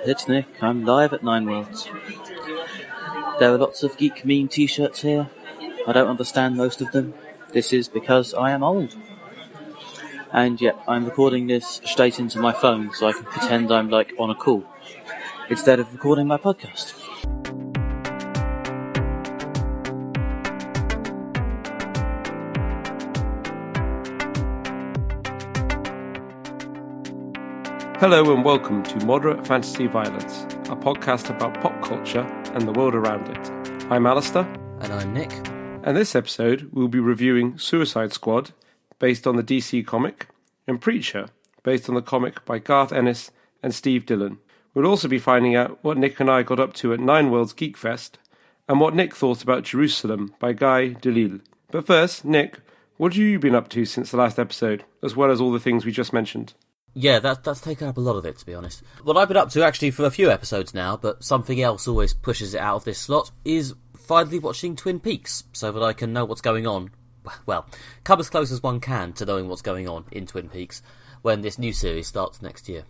it's Nick. I'm live at Nine Worlds. There are lots of geek meme t-shirts here. I don't understand most of them. This is because I am old. And yet, I'm recording this straight into my phone so I can pretend I'm like on a call, instead of recording my podcast. Hello and welcome to Moderate Fantasy Violence, a podcast about pop culture and the world around it. I'm Alastair. And I'm Nick. And this episode we'll be reviewing Suicide Squad, based on the DC comic, and Preacher, based on the comic by Garth Ennis and Steve Dillon. We'll also be finding out what Nick and I got up to at Nine Worlds Geekfest, and what Nick thought about Jerusalem by Guy Delisle. But first, Nick, what have you been up to since the last episode, as well as all the things we just mentioned? Yeah, that's taken up a lot of it, to be honest. What I've been up to, actually, for a few episodes now, but something else always pushes it out of this slot, is finally watching Twin Peaks, so that I can know what's going on. Well, come as close as one can to knowing what's going on in Twin Peaks when this new series starts next year.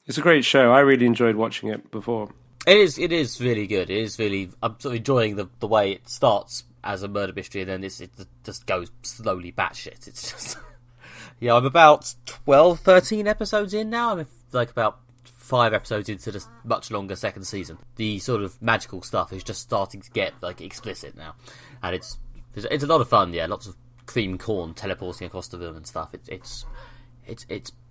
It's a great show. I really enjoyed watching it before. It is really good. It is really... I'm sort of enjoying the way it starts as a murder mystery, and then it just goes slowly batshit. It's just... Yeah, I'm about 12, 13 episodes in now. I'm like about 5 episodes into this much longer second season. The sort of magical stuff is just starting to get like explicit now, and it's a lot of fun. Yeah, lots of cream corn teleporting across the room and stuff. It's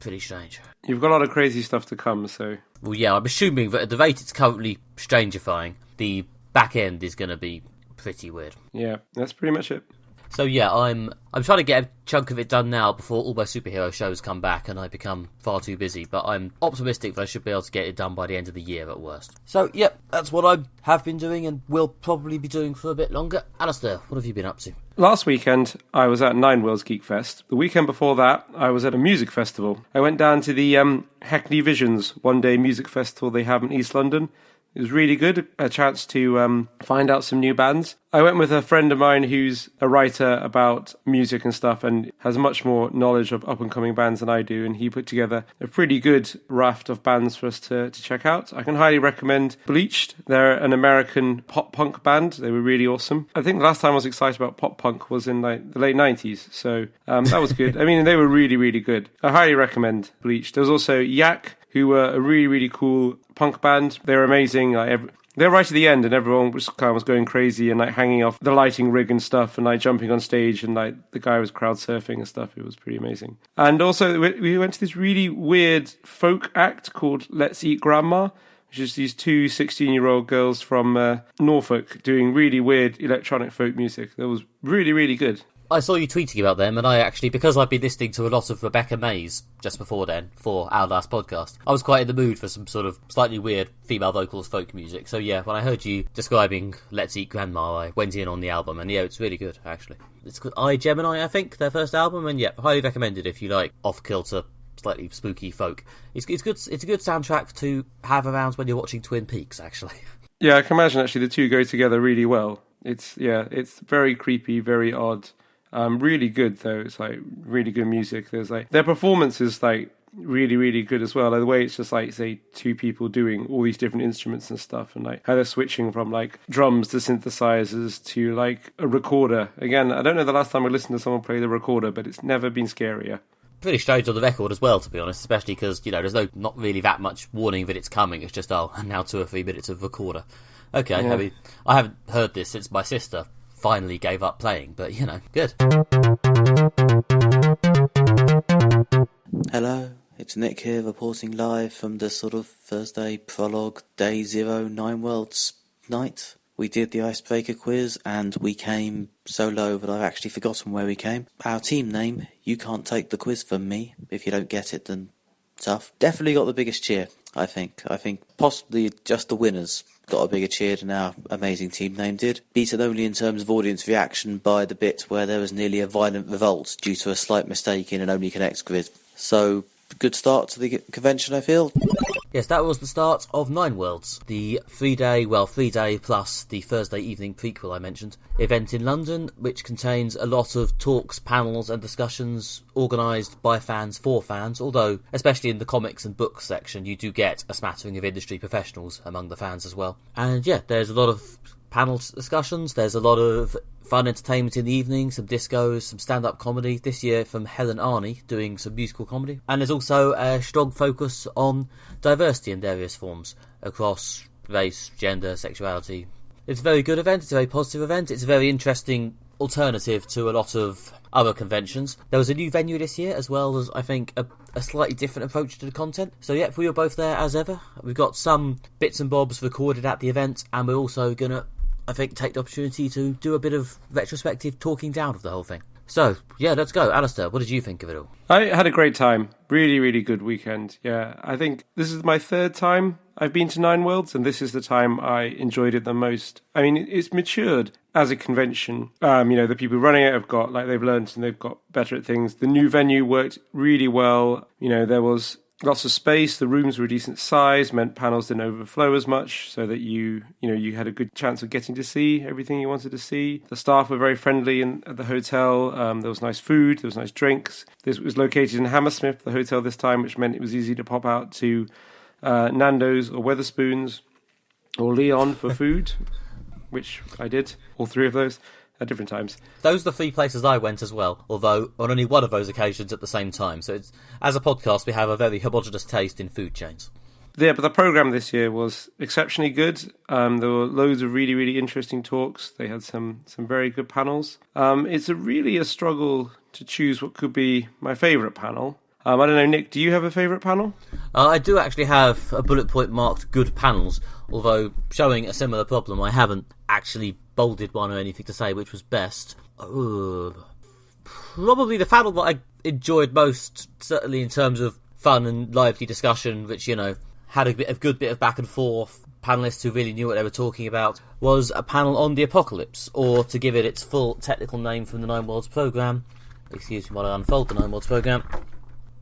pretty strange. You've got a lot of crazy stuff to come, so... Well, yeah, I'm assuming that at the rate it's currently strangifying, the back end is going to be pretty weird. Yeah, that's pretty much it. So yeah, I'm trying to get a chunk of it done now before all my superhero shows come back and I become far too busy, but I'm optimistic that I should be able to get it done by the end of the year at worst. So yep, that's what I have been doing and will probably be doing for a bit longer. Alastair, what have you been up to? Last weekend, I was at Nine Worlds Geekfest. The weekend before that, I was at a music festival. I went down to the Hackney Visions one-day music festival they have in East London. It was really good, a chance to find out some new bands. I went with a friend of mine who's a writer about music and stuff and has much more knowledge of up-and-coming bands than I do, and he put together a pretty good raft of bands for us to check out. I can highly recommend Bleached. They're an American pop-punk band. They were really awesome. I think the last time I was excited about pop-punk was in the late 90s, so that was good. I mean, they were really, really good. I highly recommend Bleached. There was also Yak, who were a really, really cool punk band. They were amazing. They were right at the end, and everyone was going crazy and like hanging off the lighting rig and stuff, and like jumping on stage, and like the guy was crowd surfing and stuff. It was pretty amazing. And also, we went to this really weird folk act called Let's Eat Grandma, which is these two 16-year-old girls from Norfolk doing really weird electronic folk music. That was really, really good. I saw you tweeting about them, and I actually, because I've been listening to a lot of Rebecca Mays just before then, for our last podcast, I was quite in the mood for some sort of slightly weird female vocals folk music. So yeah, when I heard you describing Let's Eat Grandma, I went in on the album, and yeah, it's really good, actually. It's called I, Gemini, I think, their first album, and yeah, highly recommended if you like off-kilter, slightly spooky folk. It's good. It's a good soundtrack to have around when you're watching Twin Peaks, actually. Yeah, I can imagine, actually, the two go together really well. It's very creepy, very odd. Really good though. It's like really good music. There's like their performance is like really, really good as well. Like the way it's just like, say, two people doing all these different instruments and stuff, and like how they're switching from like drums to synthesizers to like a recorder. Again, I don't know the last time I listened to someone play the recorder, but it's never been scarier. Pretty strange on the record as well, to be honest, especially because, you know, there's not really that much warning that it's coming. It's just, now 2 or 3 minutes of recorder. Okay, yeah. I mean, I haven't heard this since my sister finally gave up playing, but, you know, good. Hello, it's Nick here, reporting live from the sort of Thursday prologue, day 0, Nine Worlds night. We did the icebreaker quiz, and we came so low that I've actually forgotten where we came. Our team name, you can't take the quiz from me. If you don't get it, then tough. Definitely got the biggest cheer, I think. I think possibly just the winners got a bigger cheer than our amazing team name did. Beaten only in terms of audience reaction by the bit where there was nearly a violent revolt due to a slight mistake in an Only Connect grid. So, good start to the convention, I feel. Yes, that was the start of Nine Worlds, the 3-day plus the Thursday evening prequel I mentioned, event in London, which contains a lot of talks, panels and discussions organised by fans for fans, although, especially in the comics and books section, you do get a smattering of industry professionals among the fans as well. And yeah, there's a lot of panel discussions, there's a lot of fun entertainment in the evening, some discos, some stand-up comedy, this year from Helen Arney doing some musical comedy, and there's also a strong focus on diversity in various forms across race, gender, sexuality. It's a very good event, it's a very positive event, it's a very interesting alternative to a lot of other conventions. There was a new venue this year, as well as, I think, a slightly different approach to the content. So yeah, we were both there as ever. We've got some bits and bobs recorded at the event, and we're also going to, I think, take the opportunity to do a bit of retrospective talking down of the whole thing. So, yeah, let's go. Alastair, what did you think of it all? I had a great time. Really, really good weekend. Yeah, I think this is my third time I've been to Nine Worlds, and this is the time I enjoyed it the most. I mean, it's matured as a convention. The people running it have got, they've learned and they've got better at things. The new venue worked really well. There was lots of space, the rooms were a decent size, meant panels didn't overflow as much, so that you had a good chance of getting to see everything you wanted to see. The staff were very friendly at the hotel. There was nice food, there was nice drinks. This was located in Hammersmith, the hotel this time, which meant it was easy to pop out to Nando's or Wetherspoons or Leon for food, which I did, all three of those. At different times. Those are the three places I went as well, although on only one of those occasions at the same time. So as a podcast, we have a very homogenous taste in food chains. Yeah, but the programme this year was exceptionally good. There were loads of really, really interesting talks. They had some very good panels. It's really a struggle to choose what could be my favourite panel. I don't know, Nick, do you have a favourite panel? I do actually have a bullet point marked good panels, although showing a similar problem, I haven't actually bolded one or anything to say which was best. Probably the panel that I enjoyed most, certainly in terms of fun and lively discussion, which, had a good bit of back and forth, panellists who really knew what they were talking about, was a panel on the apocalypse, or to give it its full technical name from the Nine Worlds programme, excuse me while I unfold the Nine Worlds programme,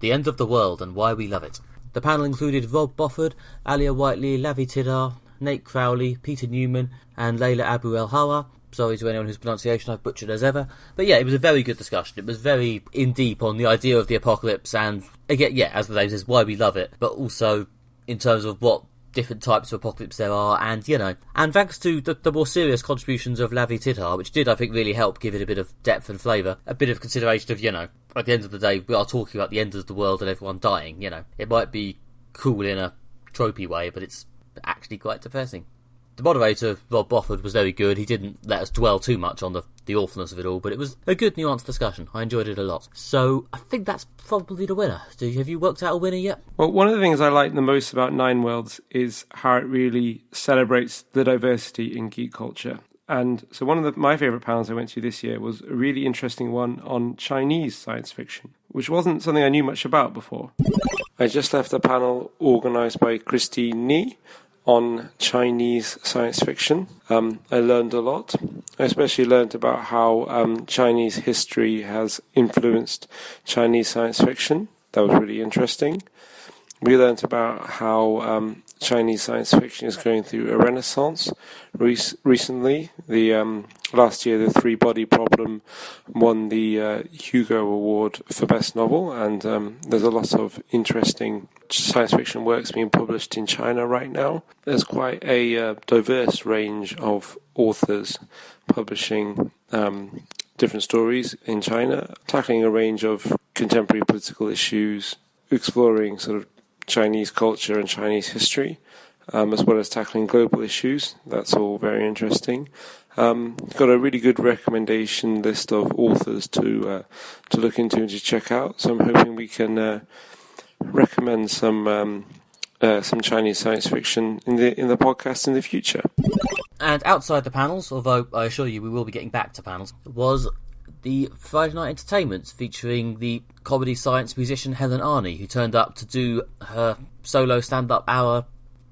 The End of the World and Why We Love It. The panel included Rob Bofford, Alia Whiteley, Lavi Tidar, Nate Crowley, Peter Newman and Layla Abu El-Hawa. Sorry to anyone whose pronunciation I've butchered as ever. But yeah, it was a very good discussion. It was very in deep on the idea of the apocalypse and, again, yeah, as the name says, why we love it, but also in terms of what different types of apocalypse there are, and, and thanks to the more serious contributions of Lavi Tidar, which did, I think, really help give it a bit of depth and flavour, a bit of consideration of, at the end of the day, we are talking about the end of the world and everyone dying, It might be cool in a tropey way, but it's actually quite depressing. The moderator, Rob Bofford, was very good. He didn't let us dwell too much on the awfulness of it all, but it was a good, nuanced discussion. I enjoyed it a lot. So I think that's probably the winner. Have you worked out a winner yet? Well, one of the things I like the most about Nine Worlds is how it really celebrates the diversity in geek culture. And so one of my favourite panels I went to this year was a really interesting one on Chinese science fiction, which wasn't something I knew much about before. I just left a panel organised by Christine Ni on Chinese science fiction. I learned a lot. I especially learned about how Chinese history has influenced Chinese science fiction. That was really interesting. We learned about how Chinese science fiction is going through a renaissance. Recently, last year, The Three Body Problem won the Hugo Award for Best Novel, and there's a lot of interesting science fiction works being published in China right now. There's quite a diverse range of authors publishing different stories in China, tackling a range of contemporary political issues, exploring sort of Chinese culture and Chinese history, as well as tackling global issues. That's all very interesting. Got a really good recommendation list of authors to look into and to check out. So I'm hoping we can recommend some Chinese science fiction in the podcast in the future. And outside the panels, although I assure you we will be getting back to panels, was the Friday Night Entertainment featuring the comedy science musician Helen Arney, who turned up to do her solo stand-up hour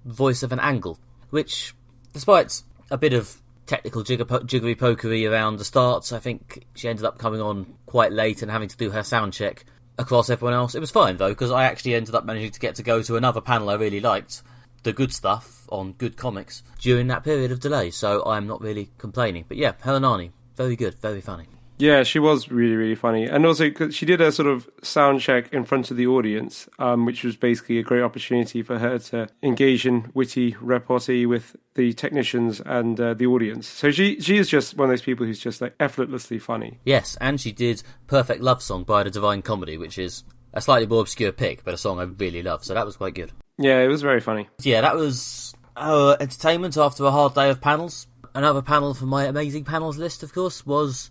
Voice of an Angle, which, despite a bit of technical jiggery-pokery around the start, I think she ended up coming on quite late and having to do her sound check across everyone else. It was fine, though, because I actually ended up managing to go to another panel I really liked, the good stuff on good comics, during that period of delay, so I'm not really complaining. But yeah, Helen Arney, very good, very funny. Yeah, she was really, really funny. And also, 'cause she did a sort of sound check in front of the audience, which was basically a great opportunity for her to engage in witty repartee with the technicians and the audience. So she is just one of those people who's just like effortlessly funny. Yes, and she did Perfect Love Song by the Divine Comedy, which is a slightly more obscure pick, but a song I really love, so that was quite good. Yeah, it was very funny. Yeah, that was our entertainment after a hard day of panels. Another panel from my amazing panels list, of course, was...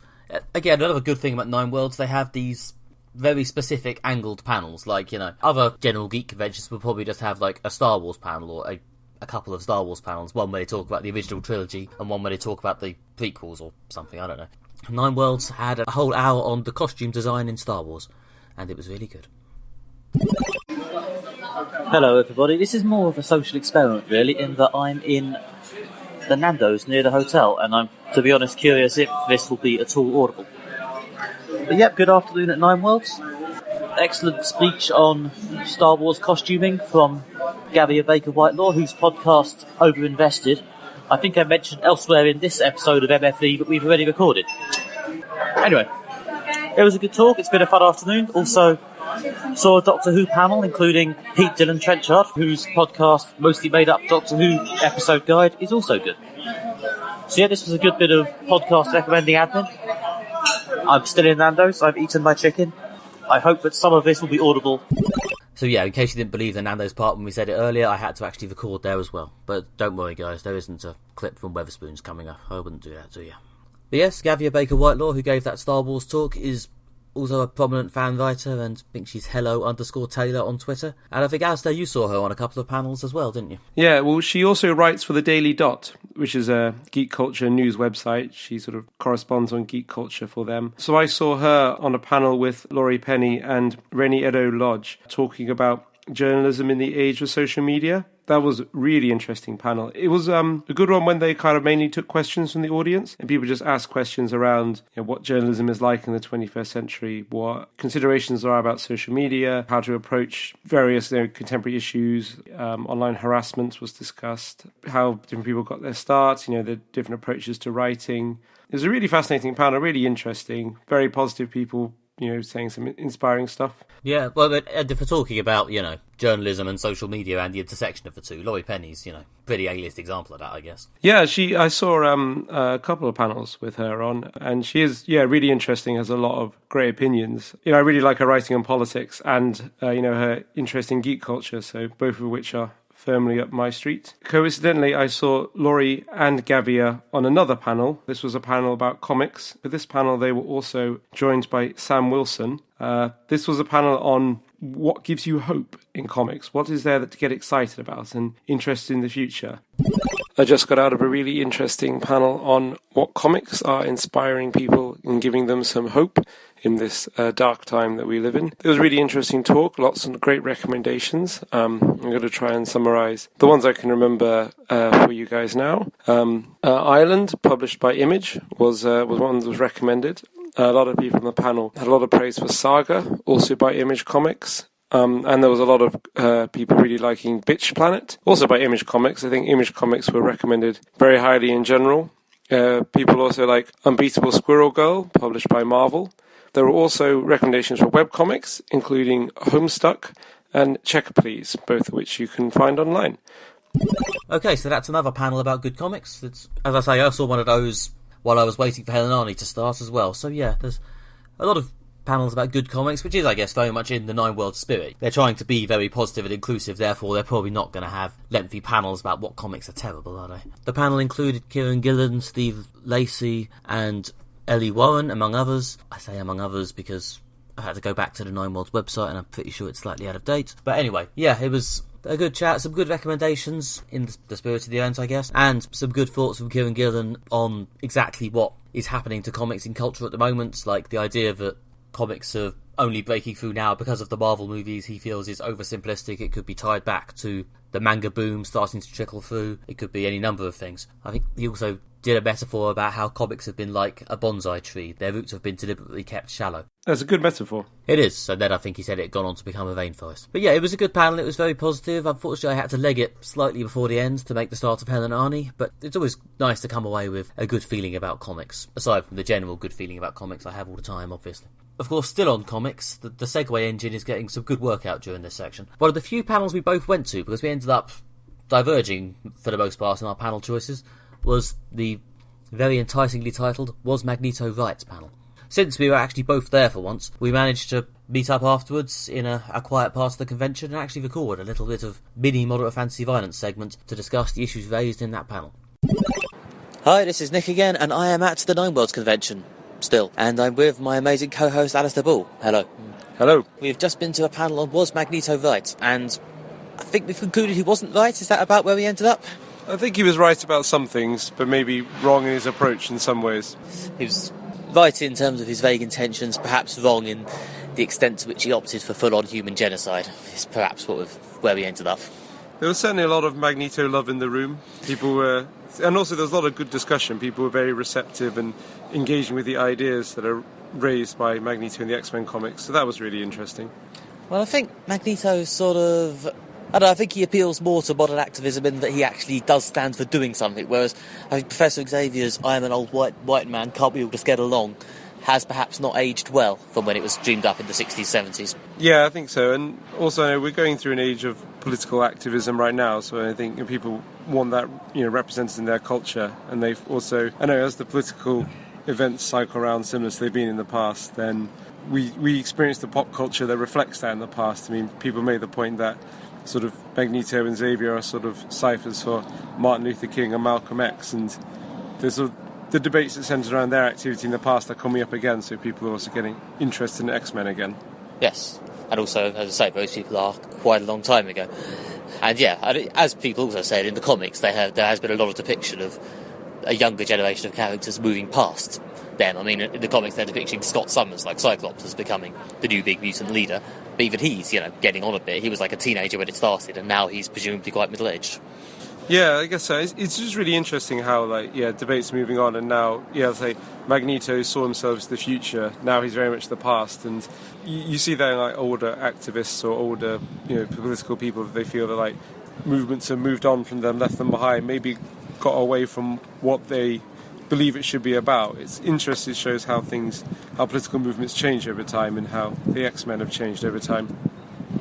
Again, another good thing about Nine Worlds, they have these very specific angled panels. Like, other general geek conventions will probably just have, like, a Star Wars panel or a couple of Star Wars panels. One where they talk about the original trilogy and one where they talk about the prequels or something, I don't know. Nine Worlds had a whole hour on the costume design in Star Wars, and it was really good. Hello, everybody. This is more of a social experiment, really, in that I'm in the Nando's near the hotel, and I'm, to be honest, curious if this will be at all audible. But yep, good afternoon at Nine Worlds. Excellent speech on Star Wars costuming from Gavia Baker-Whitelaw, whose podcast, Overinvested, I think I mentioned elsewhere in this episode of MFV, but we've already recorded. Anyway, it was a good talk. It's been a fun afternoon. Also, saw a Doctor Who panel, including Pete Dillon Trenchard, whose podcast, Mostly Made Up Doctor Who episode guide, is also good. So yeah, this was a good bit of podcast recommending admin. I'm still in Nando's. I've eaten my chicken. I hope that some of this will be audible. So yeah, in case you didn't believe the Nando's part when we said it earlier, I had to actually record there as well. But don't worry, guys, there isn't a clip from Weatherspoons coming up. I wouldn't do that to you. But yes, Gavia Baker-Whitelaw, who gave that Star Wars talk, is also a prominent fan writer, and I think she's hello_Taylor on Twitter. And I think, Alastair, you saw her on a couple of panels as well, didn't you? Yeah, well, she also writes for the Daily Dot, which is a geek culture news website. She sort of corresponds on geek culture for them. So I saw her on a panel with Laurie Penny and Rennie Edo-Lodge talking about journalism in the age of social media. That was a really interesting panel. It was a good one when they kind of mainly took questions from the audience and people just asked questions around what journalism is like in the 21st century, what considerations there are about social media, how to approach various contemporary issues. Online harassment was discussed, how different people got their start, the different approaches to writing. It was a really fascinating panel, really interesting, very positive people, saying some inspiring stuff. Yeah, well, if we're talking about, journalism and social media and the intersection of the two, Laurie Penny's, pretty A-list example of that, I guess. Yeah, I saw a couple of panels with her on, and she is, really interesting, has a lot of great opinions. I really like her writing on politics and, her interest in geek culture, so both of which are firmly up my street. Coincidentally, I saw Laurie and Gavia on another panel. This was a panel about comics. For this panel, they were also joined by Sam Wilson. This was a panel on what gives you hope in comics. What is there to get excited about and interested in the future? I just got out of a really interesting panel on what comics are inspiring people and giving them some hope in this dark time that we live in. It was a really interesting talk, lots of great recommendations. I'm going to try and summarize the ones I can remember for you guys now. Ireland, published by Image, was one that was recommended. A lot of people on the panel had a lot of praise for Saga, also by Image Comics. And there was a lot of people really liking Bitch Planet, also by Image Comics. I think Image Comics were recommended very highly in general. People also like Unbeatable Squirrel Girl, published by Marvel. There were also recommendations for webcomics, including Homestuck and Checker Please, both of which you can find online. Okay, so that's another panel about good comics. As I say, I saw one of those while I was waiting for Helen Arney to start as well. So yeah, there's a lot of panels about good comics, which is, I guess, very much in the Nine Worlds spirit. They're trying to be very positive and inclusive, therefore they're probably not going to have lengthy panels about what comics are terrible, are they? The panel included Kieran Gillen, Steve Lacey, and Ellie Warren, among others. I say among others because I had to go back to the Nine Worlds website and I'm pretty sure it's slightly out of date. But anyway, yeah, it was a good chat, some good recommendations in the spirit of the event, I guess, and some good thoughts from Kieran Gillen on exactly what is happening to comics in culture at the moment, like the idea that comics are only breaking through now because of the Marvel movies he feels is oversimplistic. It could be tied back to the manga boom starting to trickle through. It could be any number of things. I think he also did a metaphor about how comics have been like a bonsai tree. Their roots have been deliberately kept shallow. That's a good metaphor. It is. So then I think he said it had gone on to become a rainforest. But yeah, it was a good panel. It was very positive. Unfortunately, I had to leg it slightly before the end to make the start of Helen Arnie. But it's always nice to come away with a good feeling about comics. Aside from the general good feeling about comics I have all the time, obviously. Of course, still on comics, the Segway engine is getting some good work out during this section. One of the few panels we both went to, because we ended up diverging for the most part in our panel choices, was the very enticingly titled Was Magneto Right panel. Since we were actually both there for once, we managed to meet up afterwards in a quiet part of the convention and actually record a little bit of mini moderate fantasy violence segment to discuss the issues raised in that panel. Hi, this is Nick again, and I am at the Nine Worlds convention, still, and I'm with my amazing co-host Alastair. Hello. Hello. We've just been to a panel on Was Magneto Right, and I think we've concluded he wasn't right. Is that about where we ended up? I think he was right about some things, but maybe wrong in his approach in some ways. He was right in terms of his vague intentions, perhaps wrong in the extent to which he opted for full-on human genocide, is perhaps where we ended up. There was certainly a lot of Magneto love in the room. People were... And also there was a lot of good discussion. People were very receptive and engaging with the ideas that are raised by Magneto in the X-Men comics, so that was really interesting. Well, I think Magneto sort of... I don't know, I think he appeals more to modern activism in that he actually does stand for doing something, whereas I think Professor Xavier's I am an old white man, can't we all just get along, has perhaps not aged well from when it was dreamed up in the 60s, 70s. Yeah, I think so, and also we're going through an age of political activism right now, so I think people want that represented in their culture, and they've also, I know as the political events cycle around similar to they've been in the past, then we experience the pop culture that reflects that in the past. I mean, people made the point that sort of Magneto and Xavier are sort of ciphers for Martin Luther King and Malcolm X, and there's the debates that centre around their activity in the past are coming up again, so people are also getting interested in X-Men again. Yes, and also, as I say, those people are quite a long time ago. And yeah, as people also said, in the comics there has been a lot of depiction of a younger generation of characters moving past them. I mean, in the comics they're depicting Scott Summers, like Cyclops, as becoming the new big mutant leader. But even he's, getting on a bit. He was like a teenager when it started, and now he's presumably quite middle-aged. Yeah, I guess so. It's just really interesting how, debates moving on, and now, Magneto saw himself as the future. Now he's very much the past, and you see that in, older activists or older, political people that they feel that, movements have moved on from them, left them behind, maybe got away from what they believe it should be about. It's interesting, it shows how political movements change over time and how the X-Men have changed over time.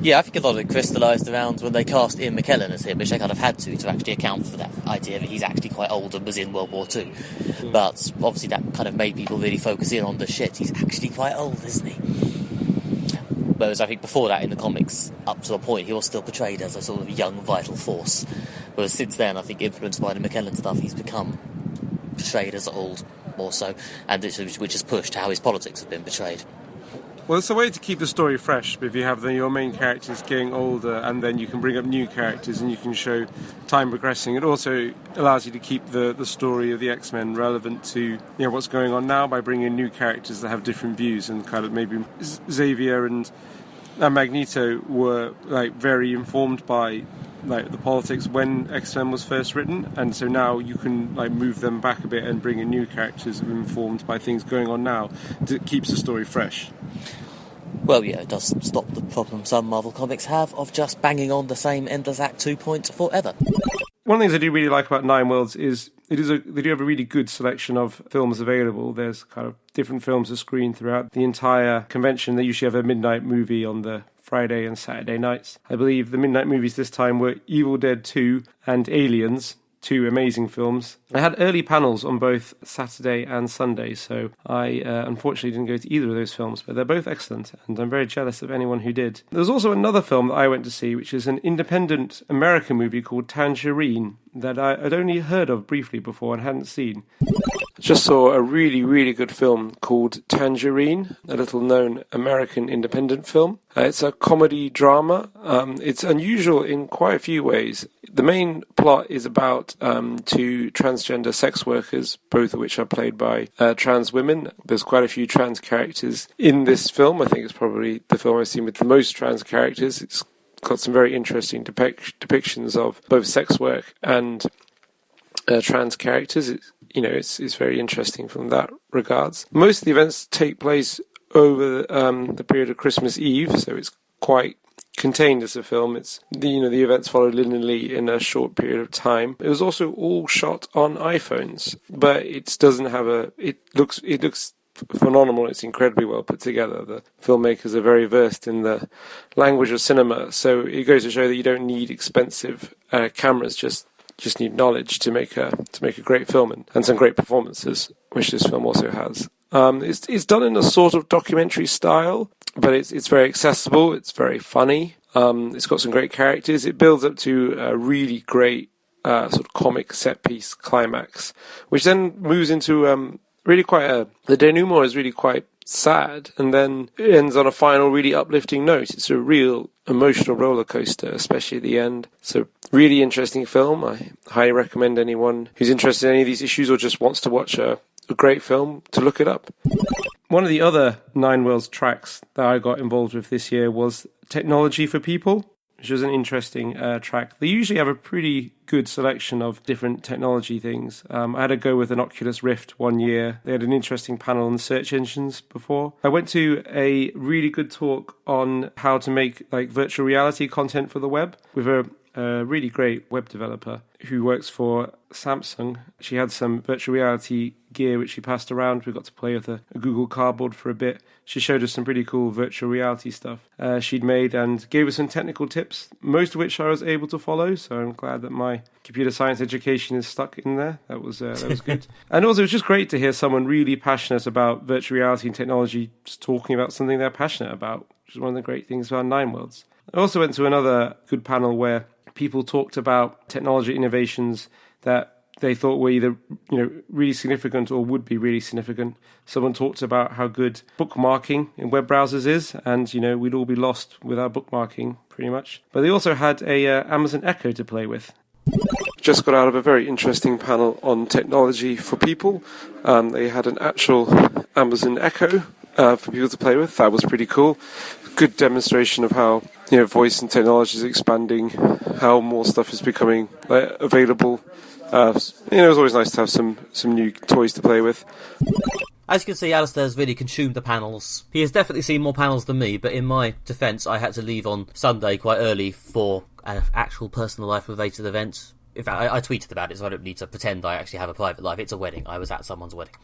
Yeah, I think a lot of it crystallised around when they cast Ian McKellen as him, which they kind of had to actually account for that idea that he's actually quite old and was in World War II. But obviously that kind of made people really focus in on the shit. He's actually quite old, isn't he? Whereas I think before that in the comics, up to a point, he was still portrayed as a sort of young, vital force. Whereas since then, I think influenced by the McKellen stuff, he's become portrayed as old, more so, and which has pushed how his politics have been portrayed. Well, it's a way to keep the story fresh. If you have your main characters getting older, and then you can bring up new characters and you can show time progressing. It also allows you to keep the story of the X-Men relevant to what's going on now by bringing in new characters that have different views, and kind of maybe Xavier and Magneto were very informed by the politics when X-Men was first written, and so now you can move them back a bit and bring in new characters who are informed by things going on now. It keeps the story fresh. Well, yeah, it does stop the problem some Marvel comics have of just banging on the same endless Act 2 point forever. One of the things I do really like about Nine Worlds is they do have a really good selection of films available. There's kind of different films are screened throughout the entire convention. They usually have a midnight movie on the Friday and Saturday nights. I believe the midnight movies this time were Evil Dead 2 and Aliens, two amazing films. I had early panels on both Saturday and Sunday, so I unfortunately didn't go to either of those films, but they're both excellent, and I'm very jealous of anyone who did. There was also another film that I went to see, which is an independent American movie called Tangerine, that I'd only heard of briefly before and hadn't seen. Just saw a really, really good film called Tangerine, a little-known American independent film. It's a comedy drama. It's unusual in quite a few ways. The main plot is about two transgender sex workers, both of which are played by trans women. There's quite a few trans characters in this film. I think it's probably the film I've seen with the most trans characters. It's got some very interesting depictions of both sex work and trans characters. It's very interesting from that regards. Most of the events take place over the period of Christmas Eve, so it's quite contained as a film. It's the events followed linearly in a short period of time. It was also all shot on iPhones, but it doesn't have it looks phenomenal. It's incredibly well put together. The filmmakers are very versed in the language of cinema, so it goes to show that you don't need expensive cameras, just need knowledge to make a great film and some great performances, which this film also has. It's done in a sort of documentary style, but it's very accessible. It's very funny. It's got some great characters. It builds up to a really great sort of comic set piece climax, which then moves into really quite the denouement is really quite sad, and then it ends on a final really uplifting note. It's a real emotional roller coaster, especially at the end. So really interesting film. I highly recommend anyone who's interested in any of these issues or just wants to watch a great film to look it up. One of the other Nine Worlds tracks that I got involved with this year was Technology for People, which was an interesting track. They usually have a pretty good selection of different technology things. I had to go with an Oculus Rift one year. They had an interesting panel on search engines before. I went to a really good talk on how to make virtual reality content for the web with a really great web developer who works for Samsung. She had some virtual reality gear which she passed around. We got to play with a Google Cardboard for a bit. She showed us some pretty cool virtual reality stuff she'd made and gave us some technical tips, most of which I was able to follow. So I'm glad that my computer science education is stuck in there. That was good. And also, it was just great to hear someone really passionate about virtual reality and technology just talking about something they're passionate about, which is one of the great things about Nine Worlds. I also went to another good panel where people talked about technology innovations that they thought were either really significant or would be really significant. Someone talked about how good bookmarking in web browsers is, and we'd all be lost without bookmarking pretty much. But they also had a Amazon Echo to play with. Just got out of a very interesting panel on technology for people. They had an actual Amazon Echo for people to play with. That was pretty cool. Good demonstration of how voice and technology is expanding, how more stuff is becoming available. It was always nice to have some new toys to play with. As you can see, Alastair's really consumed the panels. He has definitely seen more panels than me, but in my defence, I had to leave on Sunday quite early for an actual personal life-related event. In fact, I tweeted about it, so I don't need to pretend I actually have a private life. It's a wedding. I was at someone's wedding.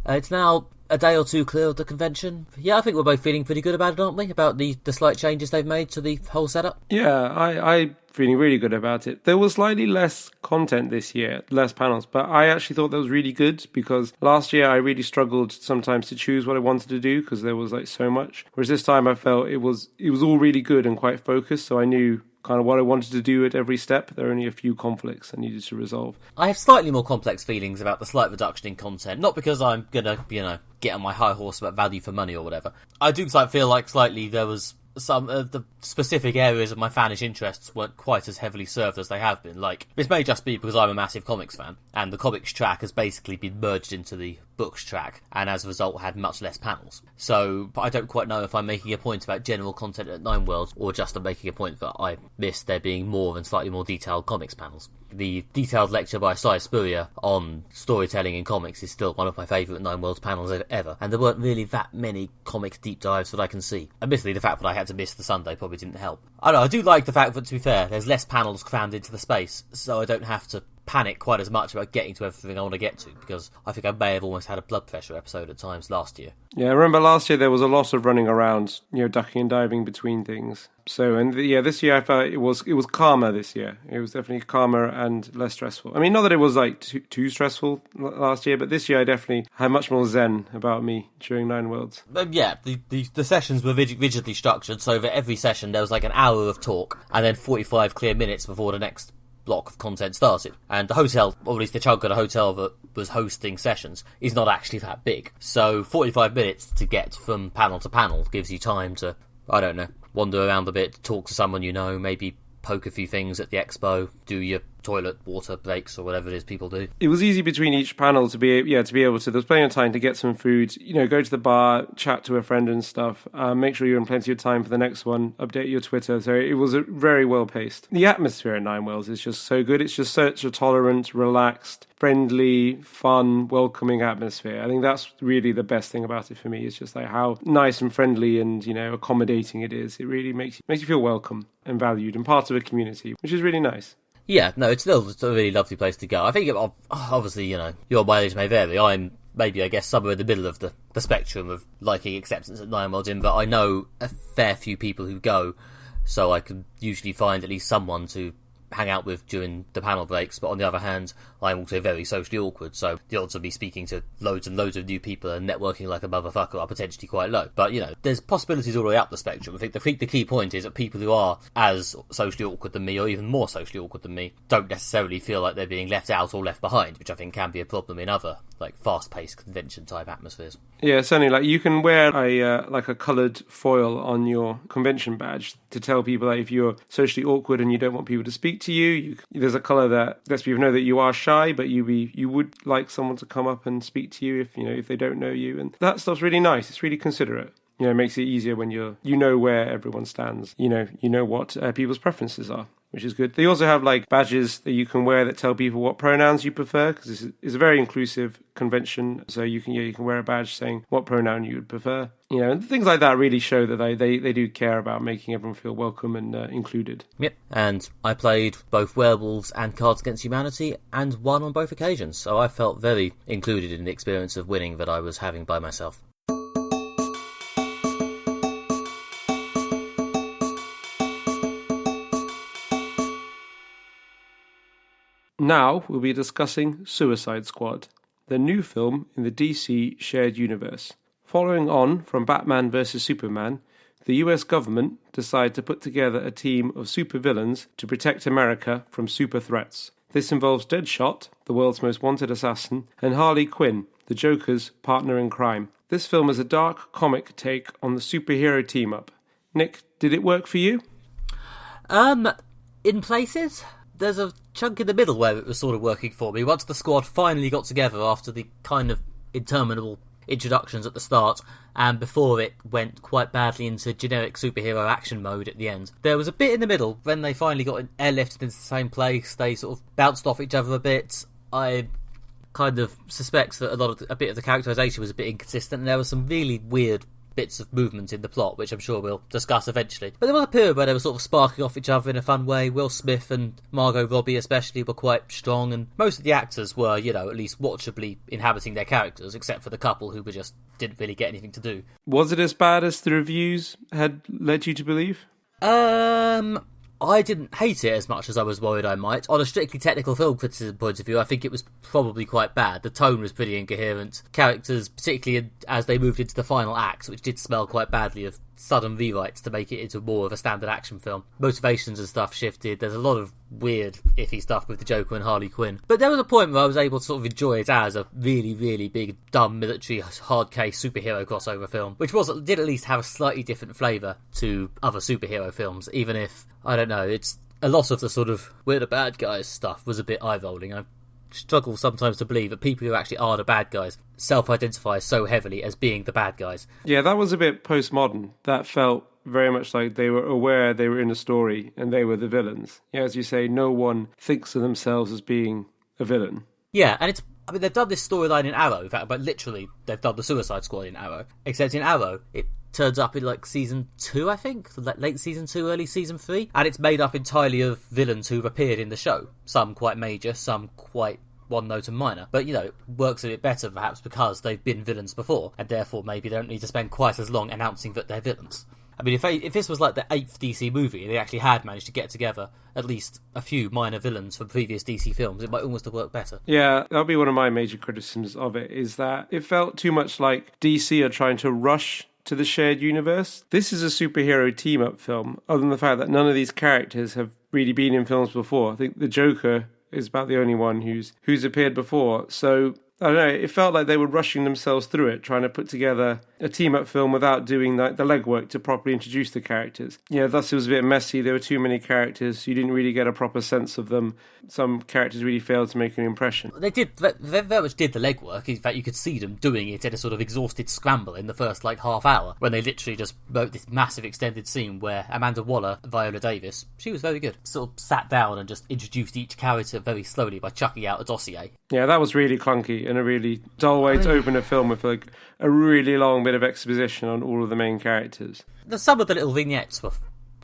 It's now a day or two clear of the convention. Yeah, I think we're both feeling pretty good about it, aren't we? About the slight changes they've made to the whole setup. Yeah, I'm feeling really good about it. There was slightly less content this year, less panels, but I actually thought that was really good because last year I really struggled sometimes to choose what I wanted to do because there was so much. Whereas this time I felt it was all really good and quite focused, so I knew kind of what I wanted to do at every step. There are only a few conflicts I needed to resolve. I have slightly more complex feelings about the slight reduction in content, not because I'm gonna, get on my high horse about value for money or whatever. I do feel like slightly there was some of the specific areas of my fanish interests weren't quite as heavily served as they have been. This may just be because I'm a massive comics fan, and the comics track has basically been merged into the books track, and as a result had much less panels. So I don't quite know if I'm making a point about general content at Nine Worlds, or just I'm making a point that I missed there being more and slightly more detailed comics panels. The detailed lecture by Si Spurrier on storytelling in comics is still one of my favourite Nine Worlds panels ever, and there weren't really that many comics deep dives that I can see. Admittedly, the fact that I had to miss the Sunday probably didn't help. I don't know, I do like the fact that, to be fair, there's less panels crammed into the space, so I don't have to panic quite as much about getting to everything I want to get to, because I think I may have almost had a blood pressure episode at times last year. Yeah, I remember last year there was a lot of running around, ducking and diving between things. So, this year I felt it was calmer this year. It was definitely calmer and less stressful. I mean, not that it was too stressful last year, but this year I definitely had much more zen about me during Nine Worlds. The sessions were rigidly structured, so that every session there was an hour of talk, and then 45 clear minutes before the next block of content started. And the hotel, or at least the chunk of the hotel that was hosting sessions, is not actually that big. So 45 minutes to get from panel to panel gives you time to, I don't know, wander around a bit, talk to someone maybe poke a few things at the expo, do your toilet water breaks or whatever it is people do. It was easy between each panel to be able to. There's plenty of time to get some food, go to the bar, chat to a friend and stuff. Make sure you're in plenty of time for the next one. Update your Twitter. So it was very well paced. The atmosphere at Nine Wells is just so good. It's just such a tolerant, relaxed, friendly, fun, welcoming atmosphere. I think that's really the best thing about it for me. It's just like how nice and friendly and accommodating it is. It really makes you feel welcome and valued and part of a community, which is really nice. Yeah, no, it's still a really lovely place to go. I think, obviously, your mileage may vary. I'm maybe, I guess, somewhere in the middle of the spectrum of liking acceptance at Nine Wells Inn, but I know a fair few people who go, so I can usually find at least someone to hang out with during the panel breaks. But on the other hand, I'm also very socially awkward, so the odds of me speaking to loads and loads of new people and networking like a motherfucker are potentially quite low. But there's possibilities all the way up the spectrum. I think the key point is that people who are as socially awkward than me, or even more socially awkward than me, don't necessarily feel like they're being left out or left behind, which I think can be a problem in other fast-paced convention type atmospheres. Yeah, certainly. You can wear a coloured foil on your convention badge to tell people that if you're socially awkward and you don't want people to speak to you, there's a colour that lets people know that you are shy, but you would like someone to come up and speak to you if they don't know you, and that stuff's really nice. It's really considerate. It makes it easier when you know where everyone stands. You know what people's preferences are, which is good. They also have badges that you can wear that tell people what pronouns you prefer, because this is a very inclusive convention. So you can wear a badge saying what pronoun you would prefer. And things like that really show that they do care about making everyone feel welcome and included. Yep. And I played both Werewolves and Cards Against Humanity and won on both occasions. So I felt very included in the experience of winning that I was having by myself. Now we'll be discussing Suicide Squad, the new film in the DC shared universe. Following on from Batman vs Superman, the US government decided to put together a team of supervillains to protect America from super threats. This involves Deadshot, the world's most wanted assassin, and Harley Quinn, the Joker's partner in crime. This film is a dark comic take on the superhero team-up. Nick, did it work for you? In places. There's a chunk in the middle where it was sort of working for me. Once the squad finally got together after the kind of interminable introductions at the start, and before it went quite badly into generic superhero action mode at the end. There was a bit in the middle when they finally got airlifted into the same place. They sort of bounced off each other a bit. I kind of suspect that a bit of the characterization was a bit inconsistent, and there was some really weird bits of movement in the plot, which I'm sure we'll discuss eventually. But there was a period where they were sort of sparking off each other in a fun way. Will Smith and Margot Robbie especially were quite strong, and most of the actors were, at least watchably inhabiting their characters, except for the couple who didn't really get anything to do. Was it as bad as the reviews had led you to believe? I didn't hate it as much as I was worried I might. On a strictly technical film criticism point of view, I think it was probably quite bad. The tone was pretty incoherent. Characters, particularly as they moved into the final act, which did smell quite badly of sudden rewrites to make it into more of a standard action film. Motivations and stuff shifted. There's a lot of weird, iffy stuff with the Joker and Harley Quinn. But there was a point where I was able to sort of enjoy it as a really, really big, dumb, military, hard case superhero crossover film, which did at least have a slightly different flavour to other superhero films, even if, I don't know, it's a lot of the sort of we're the bad guys stuff was a bit eye-rolling. I struggle sometimes to believe that people who actually are the bad guys self-identify so heavily as being the bad guys. Yeah, that was a bit postmodern. That felt very much like they were aware they were in a story and they were the villains. Yeah, as you say, no one thinks of themselves as being a villain. Yeah, and they've done this storyline in Arrow, in fact, but literally they've done the Suicide Squad in Arrow. Except in Arrow, it turns up in season 2, I think, late season 2, early season 3, and it's made up entirely of villains who've appeared in the show. Some quite major, some quite one note and minor, but it works a bit better perhaps because they've been villains before, and therefore maybe they don't need to spend quite as long announcing that they're villains. I mean, if this was like the 8th DC movie and they actually had managed to get together at least a few minor villains from previous DC films, it might almost have worked better. Yeah, that'll be one of my major criticisms of it, is that it felt too much like DC are trying to rush to the shared universe. This is a superhero team-up film, other than the fact that none of these characters have really been in films before. I think the Joker is about the only one who's appeared before. So I don't know, it felt like they were rushing themselves through it, trying to put together a team-up film without doing the legwork to properly introduce the characters. Thus it was a bit messy. There were too many characters. You didn't really get a proper sense of them. Some characters really failed to make an impression. They very much did the legwork. In fact, you could see them doing it in a sort of exhausted scramble in the first, half hour, when they literally just wrote this massive extended scene where Amanda Waller, Viola Davis, she was very good, sort of sat down and just introduced each character very slowly by chucking out a dossier. Yeah, that was really clunky and a really dull way to open a film with a really long bit of exposition on all of the main characters. Some of the little vignettes were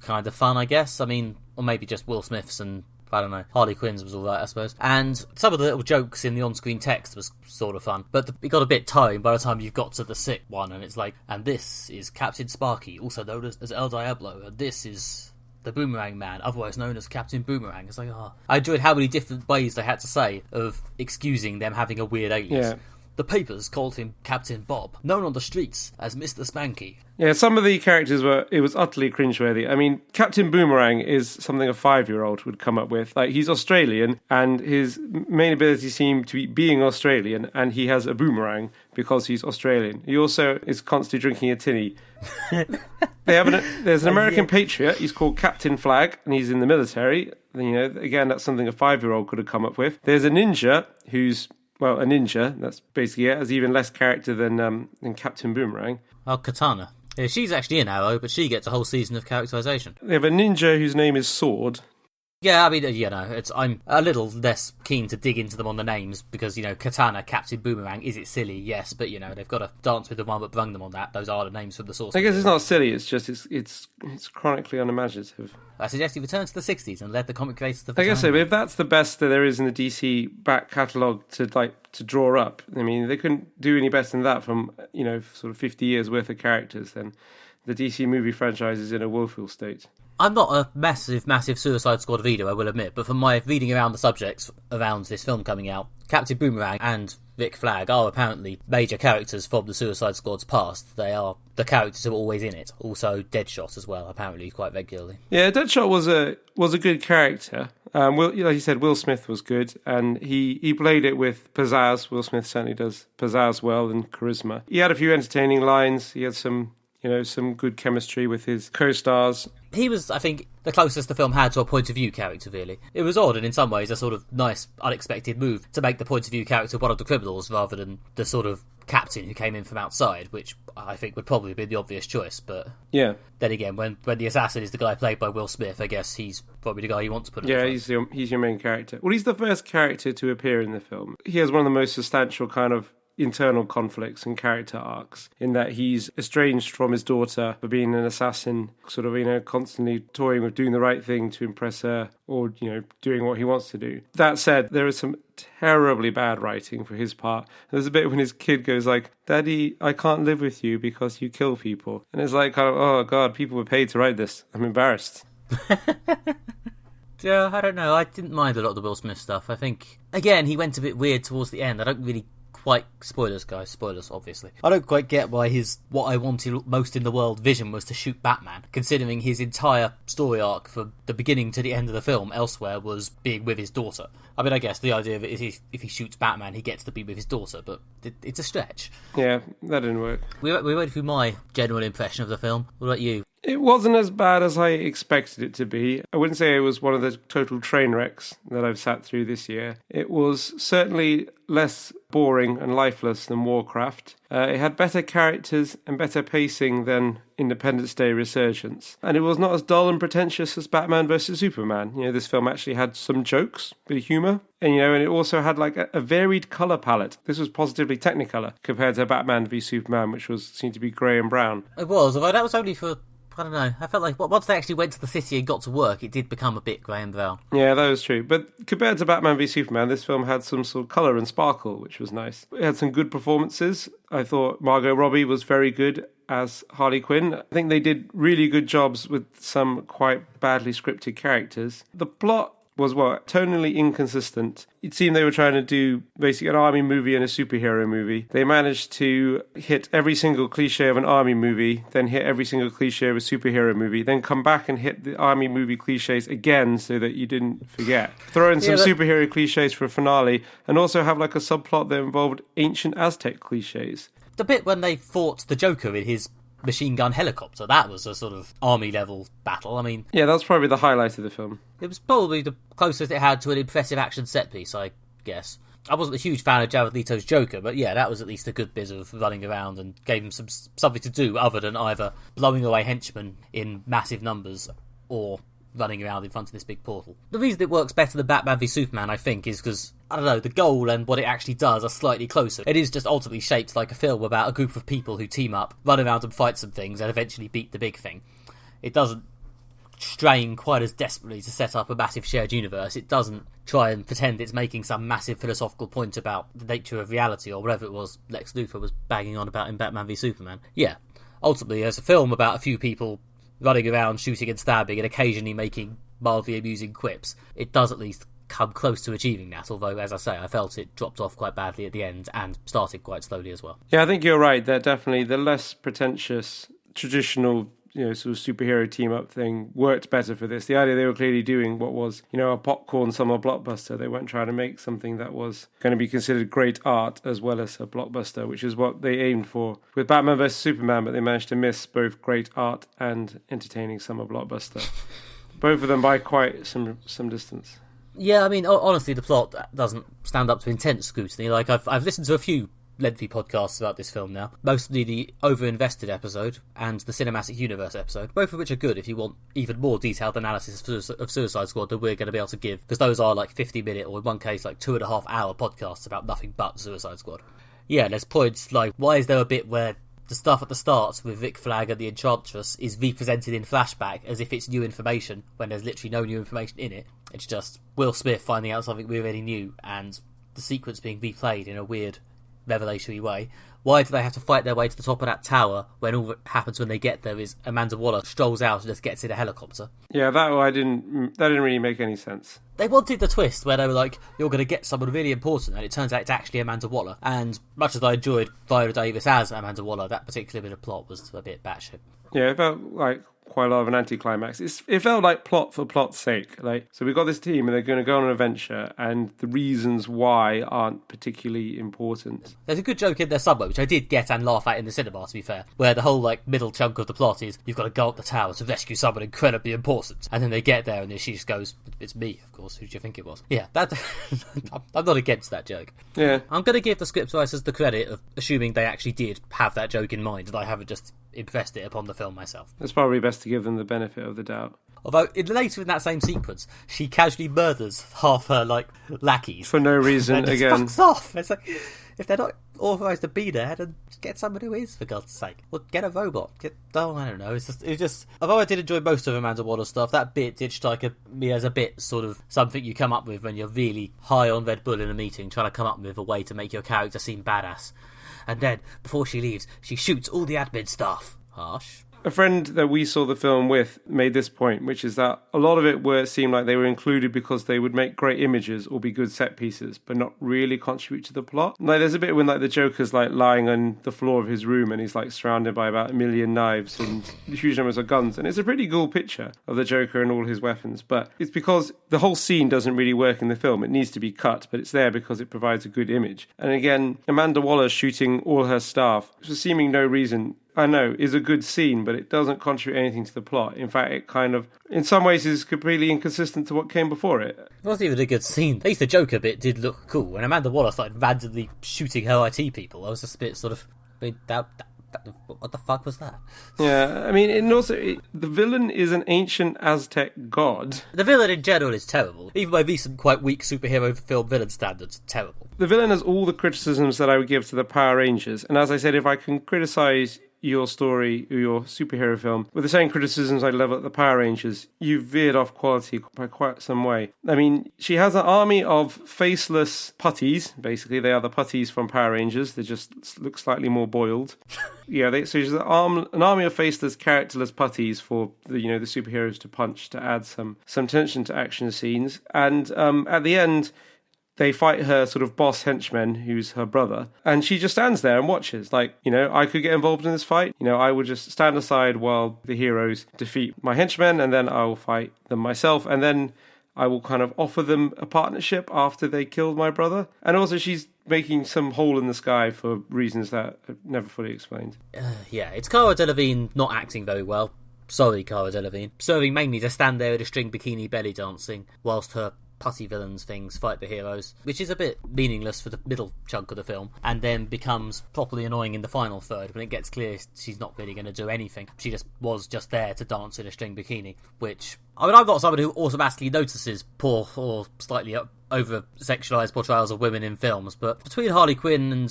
kind of fun, I guess. I mean, or maybe just Will Smith's and, I don't know, Harley Quinn's was alright, I suppose. And some of the little jokes in the on-screen text was sort of fun. But it got a bit tiring by the time you've got to the sick one, and it's like, and this is Captain Sparky, also known as El Diablo, and this is the Boomerang Man, otherwise known as Captain Boomerang. It's like, I enjoyed how many different ways they had to say of excusing them having a weird alias. Yeah. The papers called him Captain Bob, known on the streets as Mr. Spanky. Yeah, some of the characters it was utterly cringeworthy. I mean, Captain Boomerang is something a 5-year-old would come up with. He's Australian, and his main ability seemed to be being Australian, and he has a boomerang because he's Australian. He also is constantly drinking a tinny. There's an American patriot, he's called Captain Flag, and he's in the military. Again, that's something a 5-year-old could have come up with. There's a ninja who's, well, a ninja, that's basically it, has even less character than Captain Boomerang. Oh, Katana. Yeah, she's actually in Arrow, but she gets a whole season of characterisation. They have a ninja whose name is Sword. Yeah, I mean, I'm a little less keen to dig into them on the names because, Katana, Captain Boomerang, is it silly? Yes, but, they've got to dance with the one that brung them on that. Those are the names from the source. I guess it's not silly, it's just, it's chronically unimaginative. I suggest you return to the 60s and let the comic creators of I guess so, but if that's the best that there is in the DC back catalogue to draw up, I mean, they couldn't do any better than that from, sort of 50 years worth of characters, then the DC movie franchise is in a woeful state. I'm not a massive Suicide Squad reader, I will admit, but from my reading around the subjects around this film coming out, Captain Boomerang and Rick Flag are apparently major characters from the Suicide Squad's past. They are the characters who are always in it. Also, Deadshot as well, apparently, quite regularly. Yeah, Deadshot was a good character. Like you said, Will Smith was good, and he played it with pizzazz. Will Smith certainly does pizzazz well and charisma. He had a few entertaining lines. He had some good chemistry with his co-stars. He was, I think, the closest the film had to a point-of-view character, really. It was odd, and in some ways a sort of nice, unexpected move to make the point-of-view character one of the criminals rather than the sort of captain who came in from outside, which I think would probably be the obvious choice. But yeah, then again, when the assassin is the guy played by Will Smith, I guess he's probably the guy you want to put in front. Yeah, he's your main character. Well, he's the first character to appear in the film. He has one of the most substantial kind of internal conflicts and character arcs in that he's estranged from his daughter for being an assassin, sort of, constantly toying with doing the right thing to impress her or, doing what he wants to do. That said, there is some terribly bad writing for his part. There's a bit when his kid goes like, "Daddy, I can't live with you because you kill people." And it's like, kind of, oh God, people were paid to write this. I'm embarrassed. Yeah, I don't know. I didn't mind a lot of the Will Smith stuff. I think, again, he went a bit weird towards the end. I don't really quite, spoilers guys, spoilers obviously, I don't quite get why what I wanted most in the world vision was to shoot Batman, considering his entire story arc from the beginning to the end of the film elsewhere was being with his daughter. I mean, I guess the idea of it is if he shoots Batman he gets to be with his daughter, but it's a stretch. Yeah, that didn't work. We went through my general impression of the film. What about you? It wasn't as bad as I expected it to be. I wouldn't say it was one of the total train wrecks that I've sat through this year. It was certainly less boring and lifeless than Warcraft. It had better characters and better pacing than Independence Day Resurgence. And it was not as dull and pretentious as Batman vs. Superman. This film actually had some jokes, bit of humour. And, and it also had a varied colour palette. This was positively Technicolor compared to Batman v Superman, which seemed to be grey and brown. It was, although that was only for, I don't know, I felt like once they actually went to the city and got to work, it did become a bit grey and brown. Yeah, that was true. But compared to Batman v Superman, this film had some sort of colour and sparkle, which was nice. It had some good performances. I thought Margot Robbie was very good as Harley Quinn. I think they did really good jobs with some quite badly scripted characters. The plot was what? Tonally inconsistent. It seemed they were trying to do basically an army movie and a superhero movie. They managed to hit every single cliche of an army movie, then hit every single cliche of a superhero movie, then come back and hit the army movie cliches again so that you didn't forget. Throw in some superhero cliches for a finale, and also have like a subplot that involved ancient Aztec cliches. The bit when they fought the Joker in his machine gun helicopter, that was a sort of army level battle. I mean, yeah, that's probably the highlight of the film. It was probably the closest it had to an impressive action set piece, I guess. I wasn't a huge fan of Jared Leto's Joker, but yeah, that was at least a good bit of running around and gave him something to do other than either blowing away henchmen in massive numbers or running around in front of this big portal. The reason it works better than Batman v Superman, I think, is because, I don't know, the goal and what it actually does are slightly closer. It is just ultimately shaped like a film about a group of people who team up, run around and fight some things, and eventually beat the big thing. It doesn't strain quite as desperately to set up a massive shared universe. It doesn't try and pretend it's making some massive philosophical point about the nature of reality or whatever it was Lex Luthor was banging on about in Batman v Superman. Yeah, ultimately, as a film about a few people running around, shooting and stabbing, and occasionally making mildly amusing quips, it does at least come close to achieving that, although, as I say, I felt it dropped off quite badly at the end and started quite slowly as well. Yeah, I think you're right. That definitely the less pretentious, traditional, sort of superhero team-up thing worked better for this. The idea they were clearly doing what was, a popcorn summer blockbuster. They weren't trying to make something that was going to be considered great art as well as a blockbuster, which is what they aimed for with Batman vs Superman, but they managed to miss both great art and entertaining summer blockbuster. Both of them by quite some distance. Yeah, I mean, honestly, the plot doesn't stand up to intense scrutiny. Like, I've listened to a few lengthy podcasts about this film now, mostly the Overinvested episode and the Cinematic Universe episode, both of which are good if you want even more detailed analysis of Suicide Squad than we're going to be able to give, because those are like 50-minute, or in one case like 2.5 hour podcasts about nothing but Suicide Squad. Yeah, there's points like, why is there a bit where the stuff at the start with Rick Flag and the Enchantress is represented in flashback as if it's new information when there's literally no new information in it? It's just Will Smith finding out something we already knew and the sequence being replayed in a weird revelatory way. Why do they have to fight their way to the top of that tower when all that happens when they get there is Amanda Waller strolls out and just gets in a helicopter? Yeah, that didn't really make any sense. They wanted the twist where they were like, you're going to get someone really important, and it turns out it's actually Amanda Waller. And much as I enjoyed Viola Davis as Amanda Waller, that particular bit of plot was a bit batshit. Yeah, it felt like quite a lot of an anticlimax. It felt like plot for plot's sake. So we've got this team and they're going to go on an adventure, and the reasons why aren't particularly important. There's a good joke in there somewhere, which I did get and laugh at in the cinema, to be fair, where the whole middle chunk of the plot is you've got to go up the tower to rescue someone incredibly important, and then they get there and then she just goes, it's me, of course, who do you think it was? Yeah, that I'm not against that joke. Yeah, I'm going to give the scriptwriters the credit of assuming they actually did have that joke in mind, and I haven't just impressed it upon the film myself. It's probably best to give them the benefit of the doubt. Although, later in that same sequence, she casually murders half her, lackeys. For no reason, and again. Fucks off! It's like, if they're not authorised to be there, then get someone who is, for God's sake. Or get a robot. I don't know. It's just... Although I did enjoy most of Amanda Waller stuff, that bit did strike me as a bit sort of something you come up with when you're really high on Red Bull in a meeting, trying to come up with a way to make your character seem badass. And then, before she leaves, she shoots all the admin staff. Harsh. A friend that we saw the film with made this point, which is that a lot of it seemed like they were included because they would make great images or be good set pieces, but not really contribute to the plot. There's a bit when the Joker's lying on the floor of his room and he's surrounded by about 1 million knives and huge numbers of guns, and it's a pretty cool picture of the Joker and all his weapons, but it's because the whole scene doesn't really work in the film. It needs to be cut, but it's there because it provides a good image. And again, Amanda Waller shooting all her staff for seeming no reason, I know, is a good scene, but it doesn't contribute anything to the plot. In fact, it kind of, in some ways, is completely inconsistent to what came before it. It wasn't even a good scene. At least the Joker bit did look cool. When Amanda Waller started randomly shooting her IT people, I was just a bit sort of, what the fuck was that? Yeah, I mean, and also, the villain is an ancient Aztec god. The villain in general is terrible. Even by recent, quite weak superhero film villain standards, terrible. The villain has all the criticisms that I would give to the Power Rangers, and as I said, if I can criticise your story, or your superhero film, with the same criticisms I level at the Power Rangers, you've veered off quality by quite some way. I mean, she has an army of faceless putties, basically. They are the putties from Power Rangers. They just look slightly more boiled. Yeah, so she's an army of faceless, characterless putties for the superheroes to punch to add some tension to action scenes. And at the end, they fight her sort of boss henchman, who's her brother, and she just stands there and watches. Like, I could get involved in this fight. I would just stand aside while the heroes defeat my henchmen, and then I will fight them myself, and then I will kind of offer them a partnership after they killed my brother. And also she's making some hole in the sky for reasons that are never fully explained. Yeah, it's Cara Delevingne not acting very well. Sorry, Cara Delevingne. Serving mainly to stand there with a string bikini belly dancing whilst her putty villains things fight the heroes, which is a bit meaningless for the middle chunk of the film, and then becomes properly annoying in the final third when it gets clear she's not really going to do anything. She was just there to dance in a string bikini, which, I'm not someone who automatically notices poor or slightly over-sexualised portrayals of women in films, but between Harley Quinn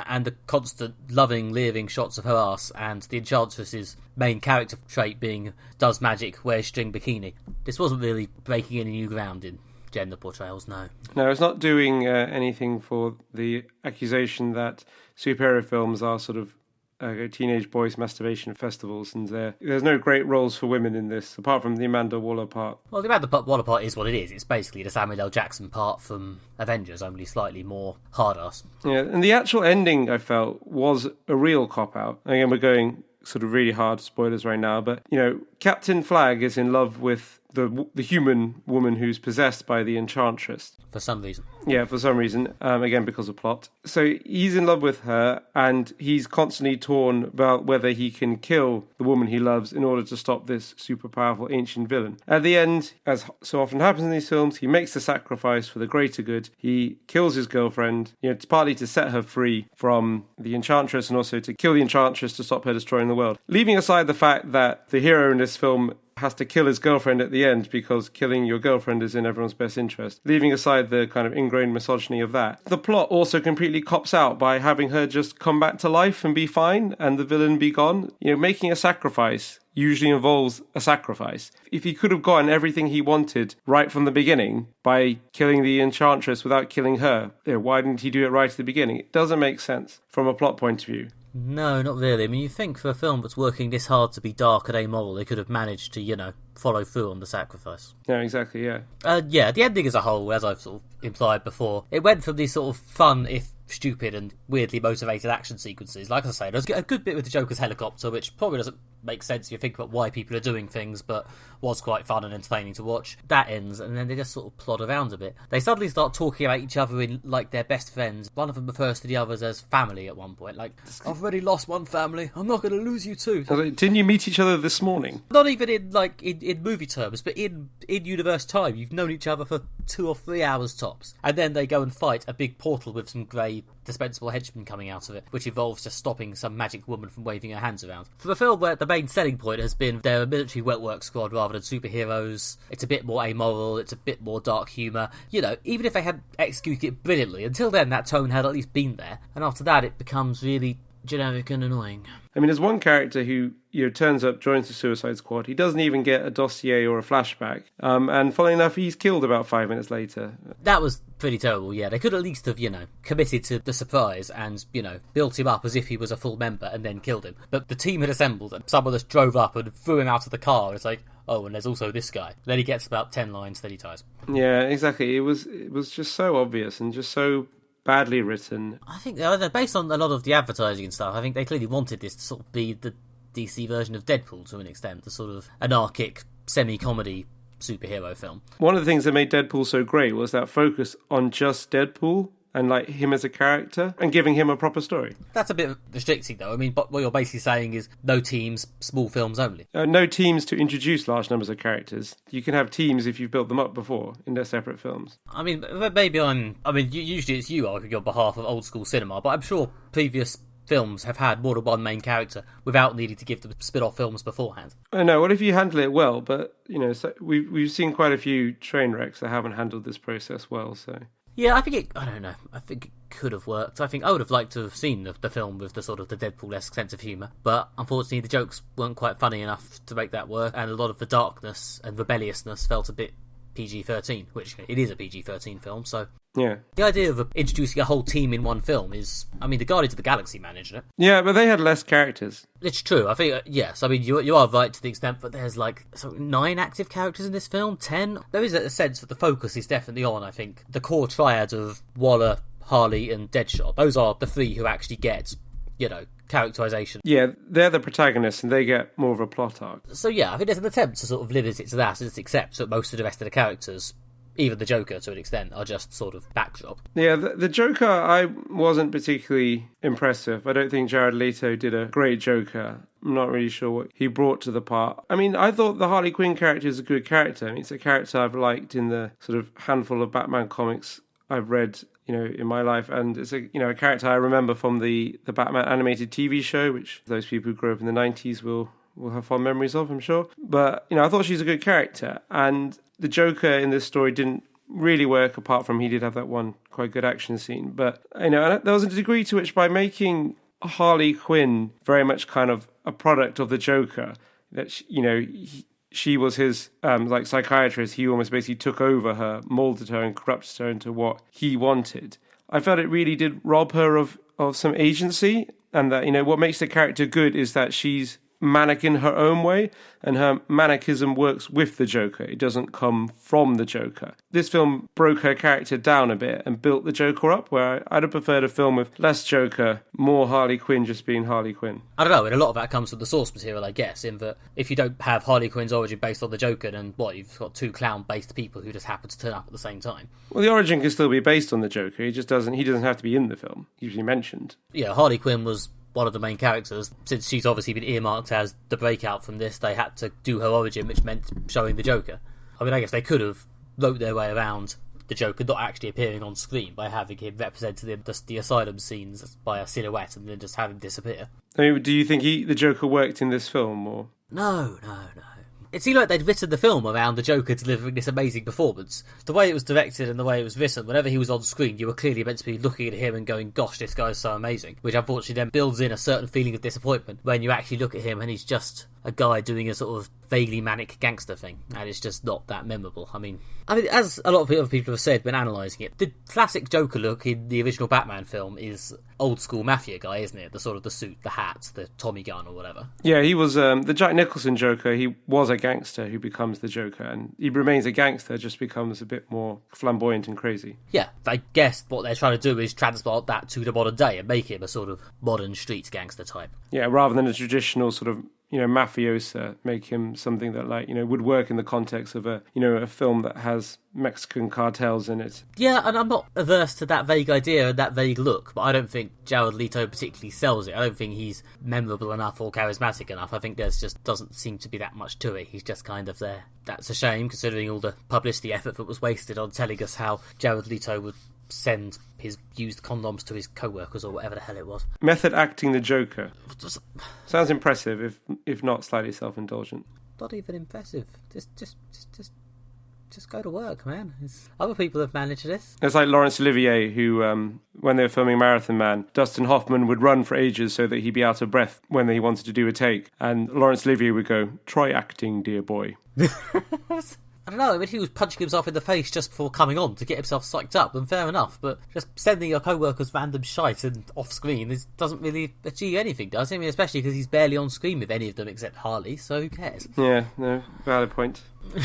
and the constant loving, leering shots of her ass, and the Enchantress's main character trait being does magic, wears string bikini, this wasn't really breaking any new ground in gender portrayals, no. No, it's not doing anything for the accusation that superhero films are sort of teenage boys' masturbation festivals, and there's no great roles for women in this, apart from the Amanda Waller part. Well, the Amanda Waller part is what it is. It's basically the Samuel L. Jackson part from Avengers, only slightly more hard-ass. Yeah, and the actual ending, I felt, was a real cop-out. Again, we're going sort of really hard spoilers right now, but, Captain Flag is in love with the human woman who's possessed by the Enchantress. For some reason. Yeah, for some reason. Again, because of plot. So he's in love with her, and he's constantly torn about whether he can kill the woman he loves in order to stop this super powerful ancient villain. At the end, as so often happens in these films, he makes the sacrifice for the greater good. He kills his girlfriend, it's partly to set her free from the Enchantress and also to kill the Enchantress to stop her destroying the world. Leaving aside the fact that the hero in this film has to kill his girlfriend at the end because killing your girlfriend is in everyone's best interest. Leaving aside the kind of ingrained misogyny of that, the plot also completely cops out by having her just come back to life and be fine and the villain be gone. Making a sacrifice usually involves a sacrifice. If he could have gotten everything he wanted right from the beginning by killing the Enchantress without killing her, why didn't he do it right at the beginning? It doesn't make sense from a plot point of view. No, not really. I mean, you think for a film that's working this hard to be dark and amoral, they could have managed to, follow through on the sacrifice. Yeah, exactly, yeah. The ending as a whole, as I've sort of implied before, it went from these sort of fun, if stupid and weirdly motivated action sequences. Like I say, there's a good bit with the Joker's helicopter, which probably doesn't make sense if you think about why people are doing things, but was quite fun and entertaining to watch. That ends, and then they just sort of plod around a bit. They suddenly start talking about each other in like they're best friends. One of them refers to the others as family at one point. Like, I've already lost one family, I'm not going to lose you too. Didn't you meet each other this morning? Not even in movie terms, but in universe time. You've known each other for 2 or 3 hours tops. And then they go and fight a big portal with some grey dispensable henchmen coming out of it, which involves just stopping some magic woman from waving her hands around. For a film where the main selling point has been they're a military wetwork squad rather than superheroes, it's a bit more amoral, it's a bit more dark humour. Even if they had executed it brilliantly, until then that tone had at least been there, and after that it becomes really generic and annoying. I mean, there's one character who turns up, joins the Suicide Squad. He doesn't even get a dossier or a flashback. And funnily enough, he's killed about 5 minutes later. That was pretty terrible, yeah. They could at least have, committed to the surprise and, built him up as if he was a full member and then killed him. But the team had assembled and someone just drove up and threw him out of the car. And it's like, oh, and there's also this guy. Then he gets about 10 lines, then he dies. Yeah, exactly. It was just so obvious and just so badly written. I think based on a lot of the advertising and stuff, I think they clearly wanted this to sort of be the DC version of Deadpool to an extent, the sort of anarchic semi-comedy superhero film. One of the things that made Deadpool so great was that focus on just Deadpool and like him as a character and giving him a proper story. That's a bit restricting though. I mean, what you're basically saying is no teams, small films only. No teams to introduce large numbers of characters. You can have teams if you've built them up before in their separate films. I mean, maybe usually it's you arguing on behalf of old school cinema, but I'm sure previous films have had more than one main character without needing to give them spin-off films beforehand. I know, what if you handle it well, but so we've seen quite a few train wrecks that haven't handled this process well, so... Yeah, I don't know. I think it could have worked. I think I would have liked to have seen the film with the sort of the Deadpool-esque sense of humour, but unfortunately the jokes weren't quite funny enough to make that work, and a lot of the darkness and rebelliousness felt a bit PG-13, which it is a PG-13 film, so... Yeah. The idea of introducing a whole team in one film is... I mean, the Guardians of the Galaxy managed it. Yeah, but they had less characters. It's true. I think, yes. I mean, you are right to the extent that there's, 9 active characters in this film? 10? There is a sense that the focus is definitely on, I think, the core triad of Waller, Harley, and Deadshot. Those are the 3 who actually get, characterisation. Yeah, they're the protagonists, and they get more of a plot arc. So, yeah, I think there's an attempt to sort of limit it to that, and just accept that most of the rest of the characters... even the Joker, to an extent, are just sort of backdrop. Yeah, the Joker, I wasn't particularly impressive. I don't think Jared Leto did a great Joker. I'm not really sure what he brought to the part. I mean, I thought the Harley Quinn character is a good character. I mean, it's a character I've liked in the sort of handful of Batman comics I've read, in my life. And it's a character I remember from the Batman animated TV show, which those people who grew up in the 90s will have fond memories of, I'm sure. But, I thought she's a good character. And the Joker in this story didn't really work, apart from he did have that one quite good action scene. But, there was a degree to which by making Harley Quinn very much kind of a product of the Joker, that, she was his, psychiatrist, he almost basically took over her, molded her and corrupted her into what he wanted. I felt it really did rob her of some agency, and that, what makes the character good is that she's manic in her own way, and her manicism works with the Joker. It doesn't come from the Joker. This film broke her character down a bit and built the Joker up, where I'd have preferred a film with less Joker, more Harley Quinn just being Harley Quinn. I don't know, and a lot of that comes from the source material, I guess, in that if you don't have Harley Quinn's origin based on the Joker, then you've got 2 clown-based people who just happen to turn up at the same time. Well, the origin can still be based on the Joker. He doesn't have to be in the film. Usually mentioned. Yeah, Harley Quinn was one of the main characters. Since she's obviously been earmarked as the breakout from this, they had to do her origin, which meant showing the Joker. I mean, I guess they could have wrote their way around the Joker not actually appearing on screen by having him represented in the asylum scenes by a silhouette and then just have him disappear. I mean, do you think the Joker worked in this film, or...? No. It seemed like they'd written the film around the Joker delivering this amazing performance. The way it was directed and the way it was written, whenever he was on screen, you were clearly meant to be looking at him and going, gosh, this guy's so amazing. Which unfortunately then builds in a certain feeling of disappointment when you actually look at him and he's just a guy doing a sort of vaguely manic gangster thing. And it's just not that memorable. I mean, as a lot of other people have said when analysing it, the classic Joker look in the original Batman film is old school mafia guy, isn't it? The sort of the suit, the hat, the Tommy gun or whatever. Yeah, he was the Jack Nicholson Joker. He was a gangster who becomes the Joker, and he remains a gangster, just becomes a bit more flamboyant and crazy. Yeah, I guess what they're trying to do is transport that to the modern day and make him a sort of modern street gangster type. Yeah, rather than a traditional sort of mafiosa, make him something that would work in the context of a film that has Mexican cartels in it. Yeah, and I'm not averse to that vague idea and that vague look, but I don't think Jared Leto particularly sells it. I don't think he's memorable enough or charismatic enough. I think there's just doesn't seem to be that much to it. He's just kind of there. That's a shame, considering all the publicity effort that was wasted on telling us how Jared Leto would send his used condoms to his co-workers or whatever the hell it was. Method acting the Joker. Sounds impressive, if not slightly self-indulgent. Not even impressive. Just go to work, man. Other people have managed this. It's like Laurence Olivier, who, when they were filming Marathon Man, Dustin Hoffman would run for ages so that he'd be out of breath when he wanted to do a take. And Laurence Olivier would go, "Try acting, dear boy." I don't know, I mean, he was punching himself in the face just before coming on to get himself psyched up, then fair enough, but just sending your co-workers random shite and off-screen doesn't really achieve anything, does it? I mean, especially because he's barely on screen with any of them except Harley, so who cares? Yeah, no, valid point. But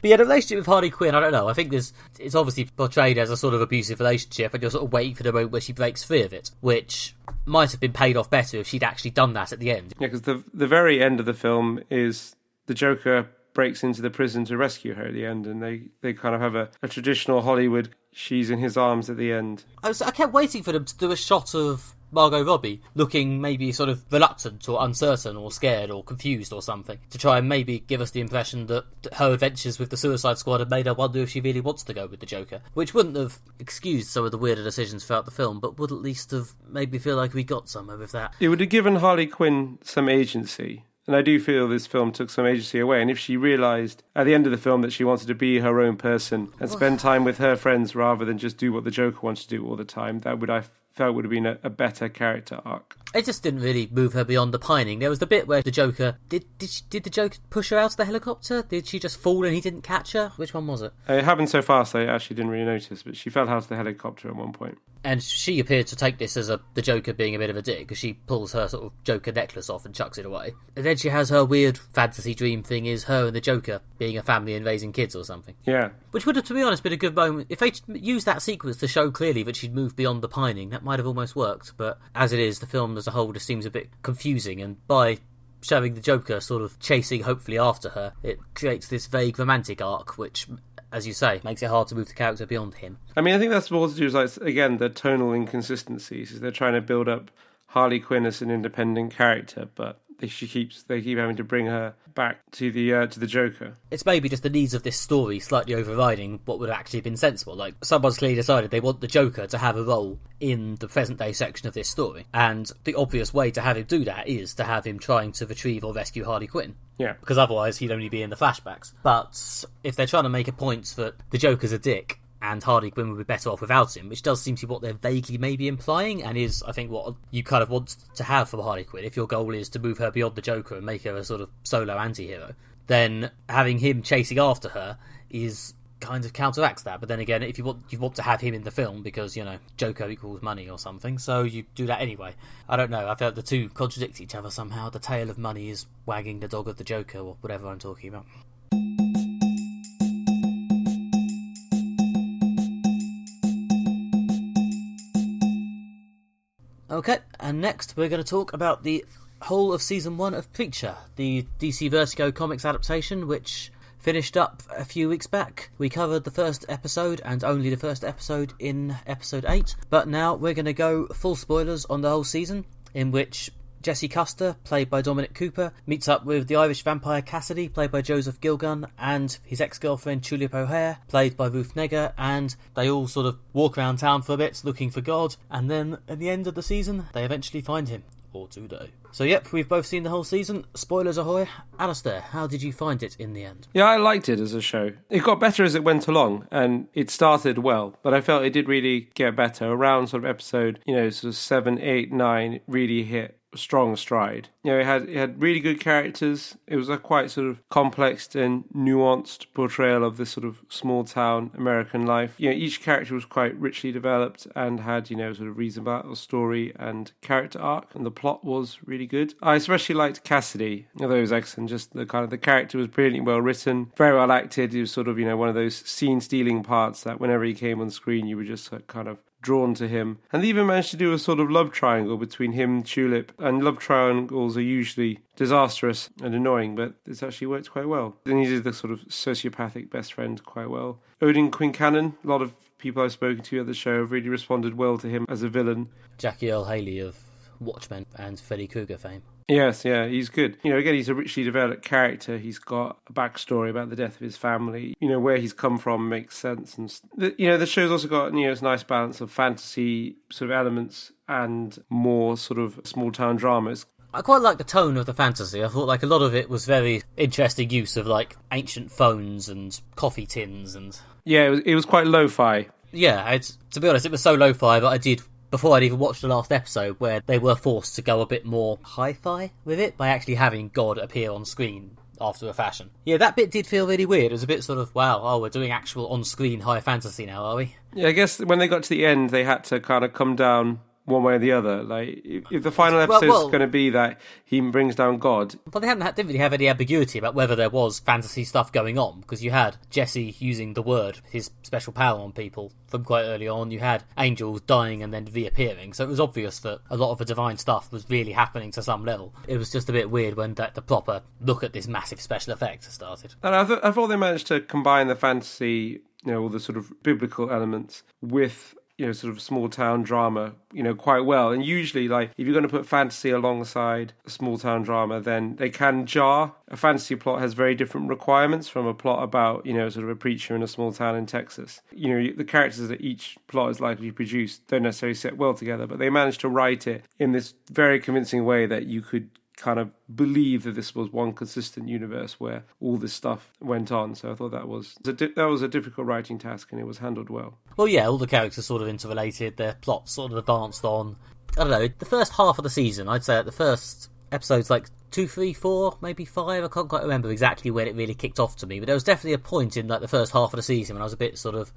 yeah, the relationship with Harley Quinn, I don't know, I think it's obviously portrayed as a sort of abusive relationship, and you're sort of waiting for the moment where she breaks free of it, which might have been paid off better if she'd actually done that at the end. Yeah, because the very end of the film is the Joker breaks into the prison to rescue her at the end, and they kind of have a traditional Hollywood she's in his arms at the end. I kept waiting for them to do a shot of Margot Robbie looking maybe sort of reluctant or uncertain or scared or confused or something, to try and maybe give us the impression that her adventures with the Suicide Squad had made her wonder if she really wants to go with the Joker, which wouldn't have excused some of the weirder decisions throughout the film, but would at least have made me feel like we got somewhere with that. It would have given Harley Quinn some agency. And I do feel this film took some agency away. And if she realised at the end of the film that she wanted to be her own person and spend time with her friends rather than just do what the Joker wants to do all the time, that would, I felt, would have been a better character arc. It just didn't really move her beyond the pining. There was the bit where the Joker... Did the Joker push her out of the helicopter? Did she just fall and he didn't catch her? Which one was it? It happened so fast I actually didn't really notice, but she fell out of the helicopter at one point. And she appeared to take this as the Joker being a bit of a dick, because she pulls her sort of Joker necklace off and chucks it away. And then she has her weird fantasy dream thing, is her and the Joker being a family and raising kids or something. Yeah. Which would have, to be honest, been a good moment. If they used that sequence to show clearly that she'd moved beyond the pining, that might have almost worked. But as it is, the film as a whole just seems a bit confusing, and by showing the Joker sort of chasing hopefully after her, it creates this vague romantic arc, which, as you say, makes it hard to move the character beyond him. I mean, I think that's more to do with, like, again, the tonal inconsistencies. Is they're trying to build up Harley Quinn as an independent character, but they keep having to bring her back to the Joker. It's maybe just the needs of this story slightly overriding what would have actually been sensible. Like, someone's clearly decided they want the Joker to have a role in the present day section of this story, and the obvious way to have him do that is to have him trying to retrieve or rescue Harley Quinn. Yeah. Because otherwise he'd only be in the flashbacks. But if they're trying to make a point that the Joker's a dick and Harley Quinn would be better off without him, which does seem to be what they're vaguely maybe implying, and is, I think, what you kind of want to have from Harley Quinn. If your goal is to move her beyond the Joker and make her a sort of solo anti-hero, then having him chasing after her is kind of counteracts that. But then again, if you want to have him in the film because, you know, Joker equals money or something, so you do that anyway. I don't know, I felt the two contradict each other somehow. The tail of money is wagging the dog of the Joker, or whatever I'm talking about. Okay, and next we're going to talk about the whole of Season 1 of Preacher, the DC Vertigo comics adaptation, which finished up a few weeks back. We covered the first episode, and only the first episode, in episode 8, but now we're going to go full spoilers on the whole season, in which Jesse Custer, played by Dominic Cooper, meets up with the Irish vampire Cassidy, played by Joseph Gilgun, and his ex-girlfriend Tulip O'Hare, played by Ruth Negga, and they all sort of walk around town for a bit looking for God, and then at the end of the season they eventually find him. Or do they? So yep, we've both seen the whole season. Spoilers ahoy. Alastair, how did you find it in the end? Yeah, I liked it as a show. It got better as it went along, and it started well, but I felt it did really get better. Around sort of episode, sort of 7, 8, 9, it really hit strong stride. It had really good characters. It was a quite sort of complex and nuanced portrayal of this sort of small town American life. Each character was quite richly developed and had, sort of reasonable story and character arc, and the plot was really good. I especially liked Cassidy, although he was excellent. Just the character was brilliantly well written, very well acted. He was sort of, one of those scene stealing parts that whenever he came on screen, you were just kind of drawn to him. And they even managed to do a sort of love triangle between him and Tulip, and love triangles are usually disastrous and annoying, but this actually worked quite well. And he did the sort of sociopathic best friend quite well. Odin Quincannon, a lot of people I've spoken to at the show have really responded well to him as a villain. Jackie Earle Haley of Watchmen and Freddy Krueger fame. Yes, yeah, he's good. Again, he's a richly developed character. He's got a backstory about the death of his family. Where he's come from makes sense. And, the show's also got, this nice balance of fantasy sort of elements and more sort of small-town dramas. I quite like the tone of the fantasy. I thought, a lot of it was very interesting use of, ancient phones and coffee tins and... Yeah, it was quite lo-fi. Yeah, to be honest, it was so lo-fi that I did... Before I'd even watched the last episode, where they were forced to go a bit more hi-fi with it by actually having God appear on screen after a fashion. Yeah, that bit did feel really weird. It was a bit sort of, wow, we're doing actual on-screen high fantasy now, are we? Yeah, I guess when they got to the end, they had to kind of come down one way or the other. If the final episode's going to be that he brings down God. But they didn't really have any ambiguity about whether there was fantasy stuff going on, because you had Jesse using the word, his special power on people from quite early on. You had angels dying and then reappearing, so it was obvious that a lot of the divine stuff was really happening to some level. It was just a bit weird when the proper look at this massive special effect started. And I thought they managed to combine the fantasy, all the sort of biblical elements with sort of small town drama, quite well. And usually, if you're going to put fantasy alongside a small town drama, then they can jar. A fantasy plot has very different requirements from a plot about, sort of a preacher in a small town in Texas. The characters that each plot is likely to produce don't necessarily sit well together, but they managed to write it in this very convincing way that you could kind of believe that this was one consistent universe where all this stuff went on. So I thought that was a difficult writing task, and it was handled well. Well, yeah, all the characters sort of interrelated, their plots sort of advanced on. I don't know, the first half of the season, I'd say the first episodes, like 2, 3, 4, maybe 5, I can't quite remember exactly when it really kicked off to me, but there was definitely a point in like the first half of the season when I was a bit sort of,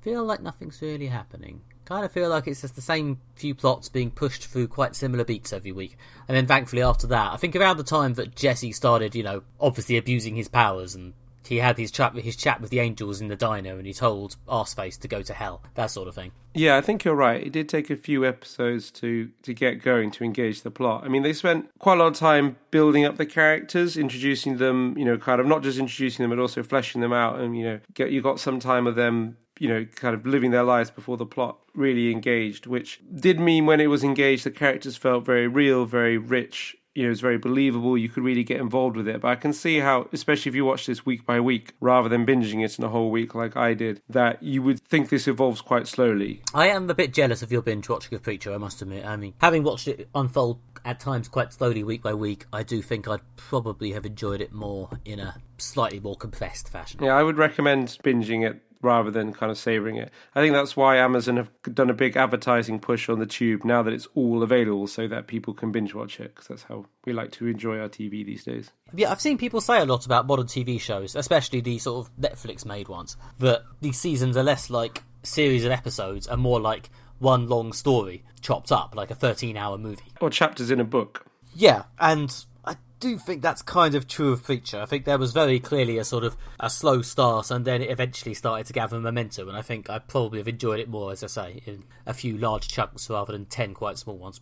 feel like nothing's really happening. Kind of feel like it's just the same few plots being pushed through quite similar beats every week. And then thankfully after that, I think around the time that Jesse started, obviously abusing his powers, and he had his chat with the angels in the diner, and he told Arseface to go to hell, that sort of thing. Yeah, I think you're right. It did take a few episodes to get going, to engage the plot. I mean, they spent quite a lot of time building up the characters, introducing them, kind of not just introducing them, but also fleshing them out. And, you got some time of them, kind of living their lives before the plot really engaged, which did mean when it was engaged, the characters felt very real, very rich. It was very believable. You could really get involved with it. But I can see how, especially if you watch this week by week, rather than binging it in a whole week like I did, that you would think this evolves quite slowly. I am a bit jealous of your binge watching of Preacher, I must admit. I mean, having watched it unfold at times quite slowly week by week, I do think I'd probably have enjoyed it more in a slightly more compressed fashion. Yeah, I would recommend binging it rather than kind of savouring it. I think that's why Amazon have done a big advertising push on the Tube now that it's all available, so that people can binge watch it, because that's how we like to enjoy our TV these days. Yeah, I've seen people say a lot about modern TV shows, especially the sort of Netflix-made ones, that these seasons are less like series of episodes and more like one long story chopped up, like a 13-hour movie. Or chapters in a book. Yeah, and I do think that's kind of true of Preacher. I think there was very clearly a sort of a slow start, and then it eventually started to gather momentum, and I think I probably have enjoyed it more, as I say, in a few large chunks rather than 10 quite small ones.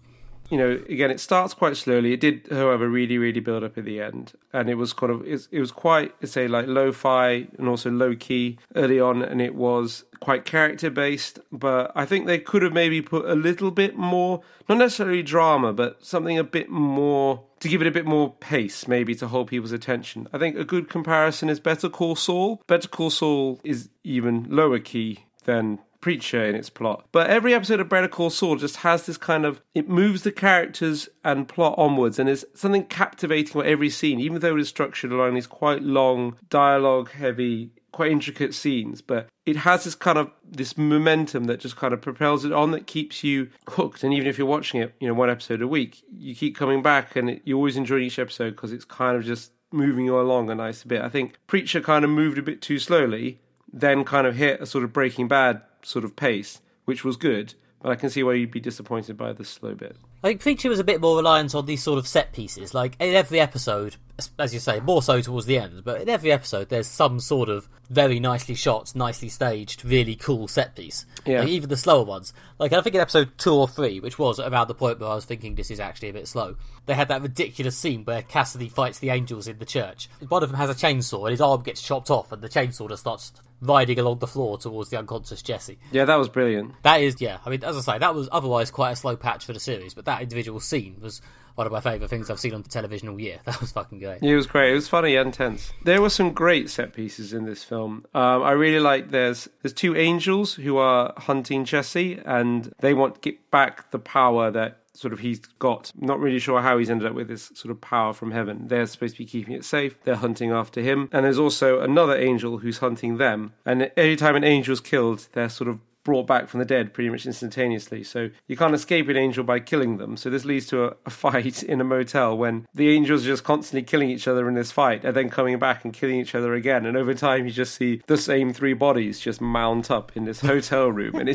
Again, it starts quite slowly. It did, however, really, really build up at the end. And it was it was quite, say, like lo-fi and also low-key early on, and it was quite character-based. But I think they could have maybe put a little bit more, not necessarily drama, but something a bit more, to give it a bit more pace, maybe, to hold people's attention. I think a good comparison is Better Call Saul. Better Call Saul is even lower key than Preacher in its plot. But every episode of Better Call Saul just has this kind of, it moves the characters and plot onwards, and there's something captivating about every scene, even though it is structured along these quite long, dialogue-heavy, quite intricate scenes. But it has this momentum that just kind of propels it on, that keeps you hooked. And even if you're watching it, one episode a week, you keep coming back, and you always enjoy each episode because it's kind of just moving you along a nice bit. I think Preacher kind of moved a bit too slowly, then kind of hit a sort of Breaking Bad sort of pace, which was good, but I can see why you'd be disappointed by the slow bit. I think Preacher was a bit more reliant on these sort of set pieces. Like, in every episode, as you say, more so towards the end, but in every episode there's some sort of very nicely shot, nicely staged, really cool set piece. Yeah. Like, even the slower ones. Like, I think in episode 2 or 3, which was around the point where I was thinking this is actually a bit slow, they had that ridiculous scene where Cassidy fights the angels in the church. One of them has a chainsaw and his arm gets chopped off, and the chainsaw just starts riding along the floor towards the unconscious Jesse. Yeah, that was brilliant. That is, yeah. I mean, as I say, that was otherwise quite a slow patch for the series, but that individual scene was one of my favourite things I've seen on television all year. That was fucking great. It was great. It was funny and tense. There were some great set pieces in this film. I really like there's 2 angels who are hunting Jesse, and they want to get back the power that sort of he's got. Not really sure how he's ended up with this sort of power from heaven. They're supposed to be keeping it safe. They're hunting after him. And there's also another angel who's hunting them. And every time an angel's killed, they're sort of brought back from the dead pretty much instantaneously. So you can't escape an angel by killing them. So this leads to a fight in a motel when the angels are just constantly killing each other in this fight and then coming back and killing each other again. And over time, you just see the same 3 bodies just mount up in this hotel room. And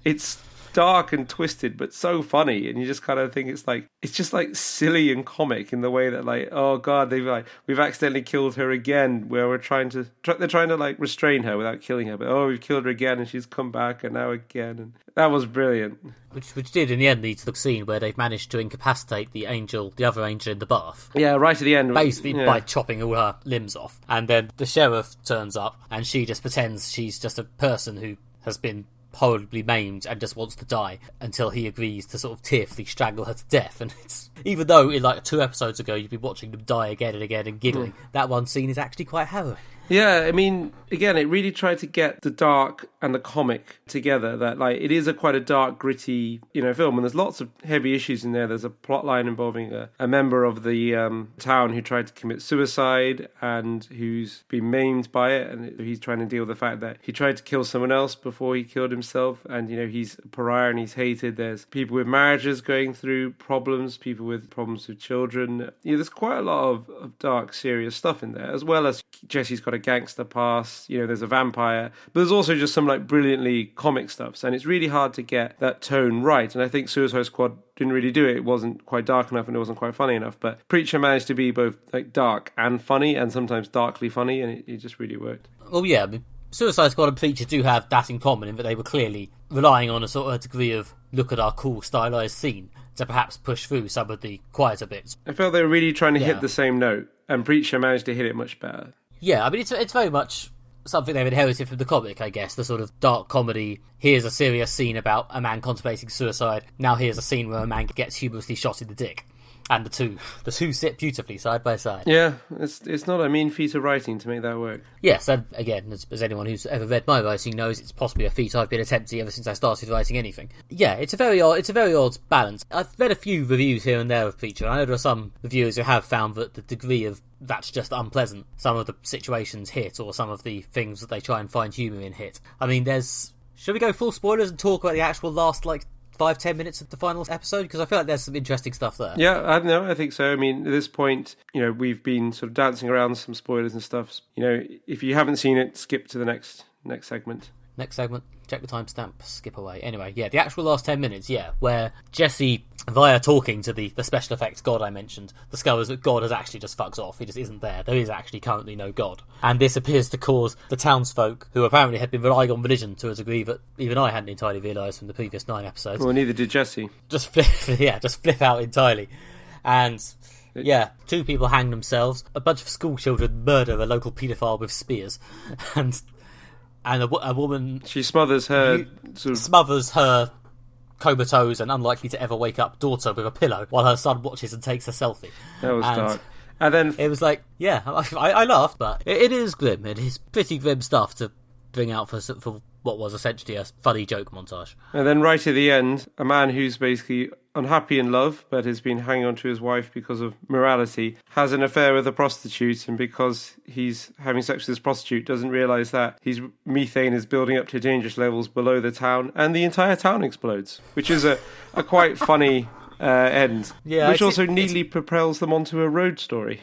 it's dark and twisted, but so funny, and you just kind of think it's just like silly and comic in the way that, like, oh god, we've accidentally killed her again, where they're trying to like restrain her without killing her, but we've killed her again and she's come back, and now again, and that was brilliant. Which did in the end lead to the scene where they've managed to incapacitate the other angel in the bath. Yeah, right at the end, basically by chopping all her limbs off, and then the sheriff turns up and she just pretends she's just a person who has been horribly maimed and just wants to die, until he agrees to sort of tearfully strangle her to death. And it's, even though in like 2 episodes ago you'd be watching them die again and again and giggling, that one scene is actually quite harrowing. Yeah, I mean, again, it really tried to get the dark and the comic together. That like it is quite a dark, gritty, film, and there's lots of heavy issues in there. There's a plot line involving a member of the town who tried to commit suicide and who's been maimed by it, and he's trying to deal with the fact that he tried to kill someone else before he killed himself, and he's a pariah and he's hated. There's people with marriages going through problems, people with problems with children. There's quite a lot of dark, serious stuff in there, as well as Jesse's got a gangster past, there's a vampire, but there's also just some like brilliantly comic stuff, and it's really hard to get that tone right, and I think Suicide Squad didn't really do it. It wasn't quite dark enough and it wasn't quite funny enough, but Preacher managed to be both like dark and funny, and sometimes darkly funny, and it just really worked. Well, yeah, I mean, Suicide Squad and Preacher do have that in common, in that they were clearly relying on a sort of degree of look at our cool stylized scene to perhaps push through some of the quieter bits. I felt they were really trying to hit the same note, and Preacher managed to hit it much better. Yeah, I mean, it's very much something they've inherited from the comic, I guess. The sort of dark comedy. Here's a serious scene about a man contemplating suicide. Now here's a scene where a man gets humorously shot in the dick. And the two sit beautifully side by side. Yeah, it's not a mean feat of writing to make that work. Yes, and again, as anyone who's ever read my writing knows, it's possibly a feat I've been attempting ever since I started writing anything. Yeah, it's a very odd balance. I've read a few reviews here and there of Preacher, and I know there are some reviewers who have found that the degree of that's just unpleasant. Some of the situations hit, or some of the things that they try and find humour in hit. I mean, should we go full spoilers and talk about the actual last, 5-10 minutes of the final episode? Because I feel like there's some interesting stuff there. Yeah, I think so. I mean, at this point, we've been sort of dancing around some spoilers and stuff. If you haven't seen it, skip to the next segment. Next segment, check the timestamp, skip away. Anyway, yeah, the actual last 10 minutes, where Jesse, via talking to the special effects god I mentioned, discovers that God has actually just fucked off. He just isn't there. There is actually currently no God. And this appears to cause the townsfolk, who apparently had been relying on religion to a degree that even I hadn't entirely realised from the previous 9 episodes. Well, neither did Jesse. Just flip out entirely. And yeah, 2 people hang themselves. A bunch of school children murder a local paedophile with spears. And a woman... She smothers her... Smothers her comatose and unlikely to ever wake up daughter with a pillow while her son watches and takes a selfie. That was dark. And then... It was like, yeah, I laughed, but it is grim. It is pretty grim stuff to bring out for what was essentially a funny joke montage. And then right at the end, a man who's basically unhappy in love, but has been hanging on to his wife because of morality, has an affair with a prostitute, and because he's having sex with this prostitute, doesn't realise that his methane is building up to dangerous levels below the town, and the entire town explodes, which is a quite funny end, which also neatly propels them onto a road story.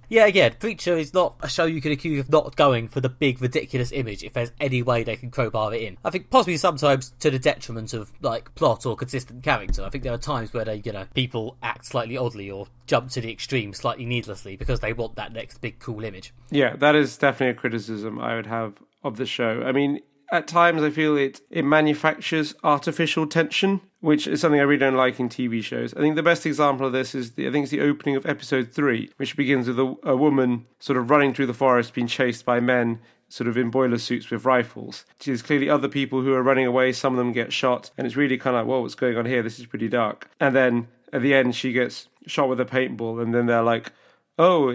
Yeah, again, Preacher is not a show you can accuse of not going for the big, ridiculous image if there's any way they can crowbar it in. I think possibly sometimes to the detriment of, plot or consistent character. I think there are times where people act slightly oddly or jump to the extreme slightly needlessly because they want that next big, cool image. Yeah, that is definitely a criticism I would have of the show. I mean, at times I feel it manufactures artificial tension, which is something I really don't like in TV shows. I think the best example of this is it's the opening of episode 3, which begins with a woman sort of running through the forest being chased by men sort of in boiler suits with rifles. There's clearly other people who are running away, some of them get shot, and it's really kind of whoa, what's going on here? This is pretty dark. And then at the end she gets shot with a paintball, and then they're like, oh,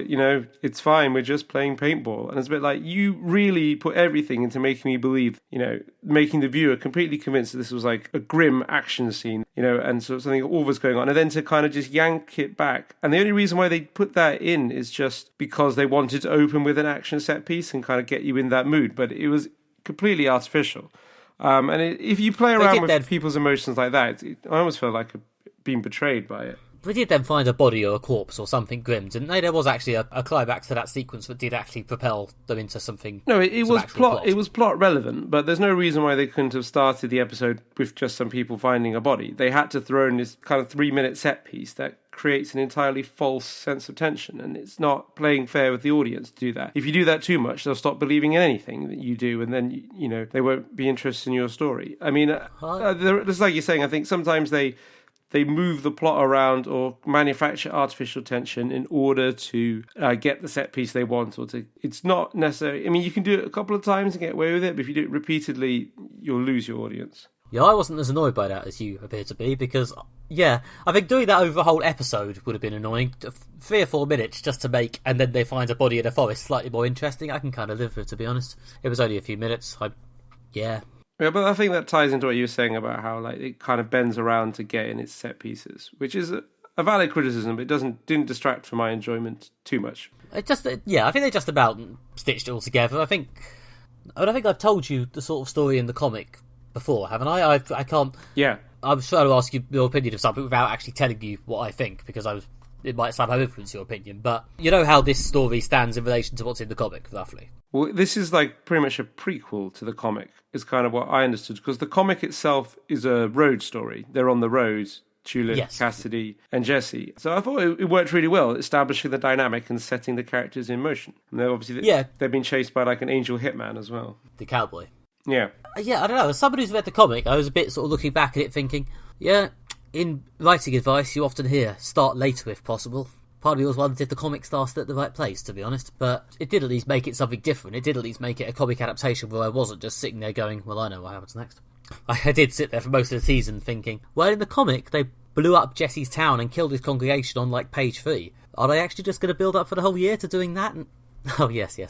it's fine, we're just playing paintball. And it's a bit like, you really put everything into making me believe, making the viewer completely convinced that this was like a grim action scene, and sort of something all was going on. And then to kind of just yank it back. And the only reason why they put that in is just because they wanted to open with an action set piece and kind of get you in that mood. But it was completely artificial. If you play around with people's emotions like that, I almost feel like being betrayed by it. We did then find a body or a corpse or something grim, didn't they? There was actually a climax to that sequence that did actually propel them into something. No, it was plot. It was plot relevant, but there's no reason why they couldn't have started the episode with just some people finding a body. They had to throw in this kind of 3-minute set piece that creates an entirely false sense of tension, and it's not playing fair with the audience to do that. If you do that too much, they'll stop believing in anything that you do, and then they won't be interested in your story. I mean, it's like you're saying. I think sometimes they move the plot around or manufacture artificial tension in order to get the set piece they want, it's not necessary. I mean, you can do it a couple of times and get away with it, but if you do it repeatedly, you'll lose your audience. Yeah, I wasn't as annoyed by that as you appear to be, because, yeah, I think doing that over a whole episode would have been annoying. 3 or 4 minutes just to make, and then they find a body in a forest slightly more interesting. I can kind of live with it, to be honest. It was only a few minutes. Yeah. Yeah, but I think that ties into what you were saying about how like it kind of bends around to get in its set pieces, which is a valid criticism, but it didn't distract from my enjoyment too much. I think they just about stitched it all together. I think I've told you the sort of story in the comic before, haven't I? I can't. Yeah. I'm trying to ask you your opinion of something without actually telling you what I think, because it might somehow influence your opinion. But you know how this story stands in relation to what's in the comic, roughly. Well, this is like pretty much a prequel to the comic, is kind of what I understood, because the comic itself is a road story. They're on the road, Tulip, yes. Cassidy, and Jesse. So I thought it worked really well, establishing the dynamic and setting the characters in motion. And they're obviously they've been chased by like an angel hitman as well. The cowboy. Yeah. Yeah, I don't know. As somebody who's read the comic, I was a bit sort of looking back at it thinking, yeah, in writing advice, you often hear, start later if possible. Part of me was wondering if the comic started at the right place, to be honest. But it did at least make it something different. It did at least make it a comic adaptation where I wasn't just sitting there going, well, I know what happens next. I did sit there for most of the season thinking, well, in the comic, they blew up Jesse's town and killed his congregation on, like, page 3. Are they actually just going to build up for the whole year to doing that? And... Oh, yes, they are.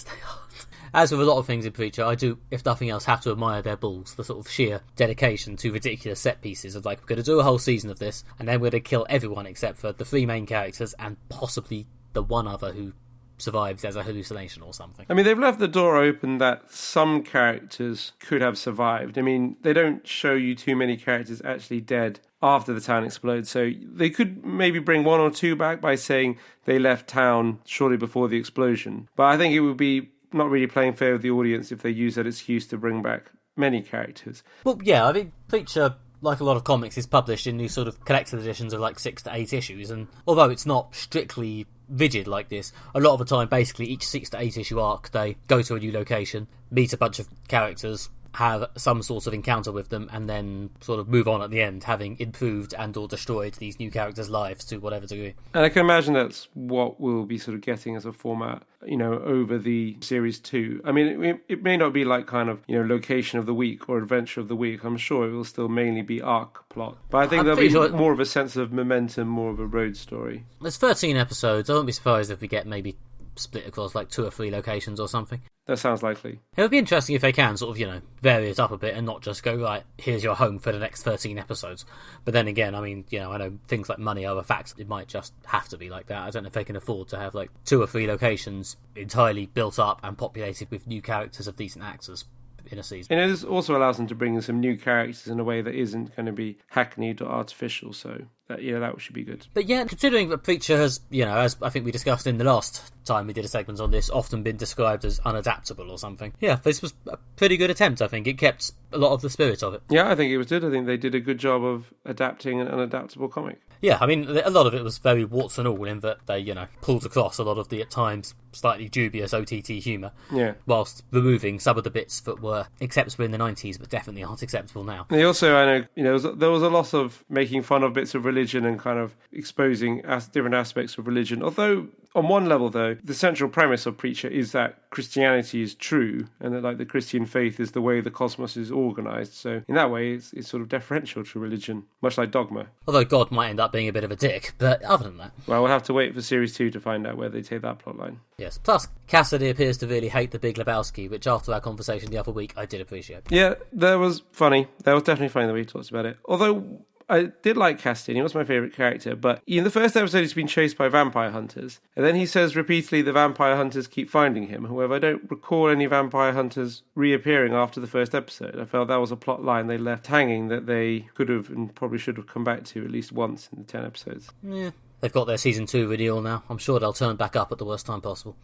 As with a lot of things in Preacher, I do, if nothing else, have to admire their balls, the sort of sheer dedication to ridiculous set pieces of, like, we're going to do a whole season of this, and then we're going to kill everyone except for the 3 main characters and possibly the one other who survives as a hallucination or something. I mean, they've left the door open that some characters could have survived. I mean, they don't show you too many characters actually dead after the town explodes, so they could maybe bring 1 or 2 back by saying they left town shortly before the explosion. But I think it would be not really playing fair with the audience if they use that excuse to bring back many characters. Well, yeah, I mean, Preacher, like a lot of comics, is published in these sort of collected editions of like 6 to 8 issues, and although it's not strictly rigid like this, a lot of the time, basically, each 6 to 8 issue arc, they go to a new location, meet a bunch of characters, have some sort of encounter with them, and then sort of move on at the end, having improved and or destroyed these new characters' lives to whatever degree. And I can imagine that's what we'll be sort of getting as a format, over the series 2. I mean, it may not be like kind of, location of the week or adventure of the week. I'm sure it will still mainly be arc plot. But I think there'll be more of a sense of momentum, more of a road story. There's 13 episodes. I won't be surprised if we get maybe split across like 2 or 3 locations or something. That sounds likely. It would be interesting if they can sort of, vary it up a bit and not just go, right, here's your home for the next 13 episodes. But then again, I mean, I know things like money are a fact. It might just have to be like that. I don't know if they can afford to have like 2 or 3 locations entirely built up and populated with new characters of decent actors in a season. And it also allows them to bring in some new characters in a way that isn't going to be hackneyed or artificial, so that should be good. But yeah, considering that Preacher has, as I think we discussed in the last time we did a segment on this, often been described as unadaptable or something. Yeah, this was a pretty good attempt, I think. It kept a lot of the spirit of it. Yeah, I think it was good. I think they did a good job of adapting an unadaptable comic. Yeah, I mean, a lot of it was very warts and all in that they, pulled across a lot of the, at times, slightly dubious OTT humour. Yeah. Whilst removing some of the bits that were acceptable in the 90s, but definitely aren't acceptable now. They also, I know, there was a lot of making fun of bits of religion and kind of exposing different aspects of religion. Although, on one level, though, the central premise of Preacher is that Christianity is true and that, like, the Christian faith is the way the cosmos is organised. So, in that way, it's sort of deferential to religion, much like Dogma. Although God might end up being a bit of a dick, but other than that... Well, we'll have to wait for Series 2 to find out where they take that plotline. Yes. Plus, Cassidy appears to really hate the Big Lebowski, which after our conversation the other week, I did appreciate. Yeah, that was funny. That was definitely funny that we talked about it. Although... I did like Cassidy, he was my favourite character, but in the first episode he's been chased by vampire hunters, and then he says repeatedly the vampire hunters keep finding him. However, I don't recall any vampire hunters reappearing after the first episode. I felt that was a plot line they left hanging that they could have and probably should have come back to at least once in the 10 episodes. Yeah, they've got their Season 2 renewal now. I'm sure they'll turn back up at the worst time possible.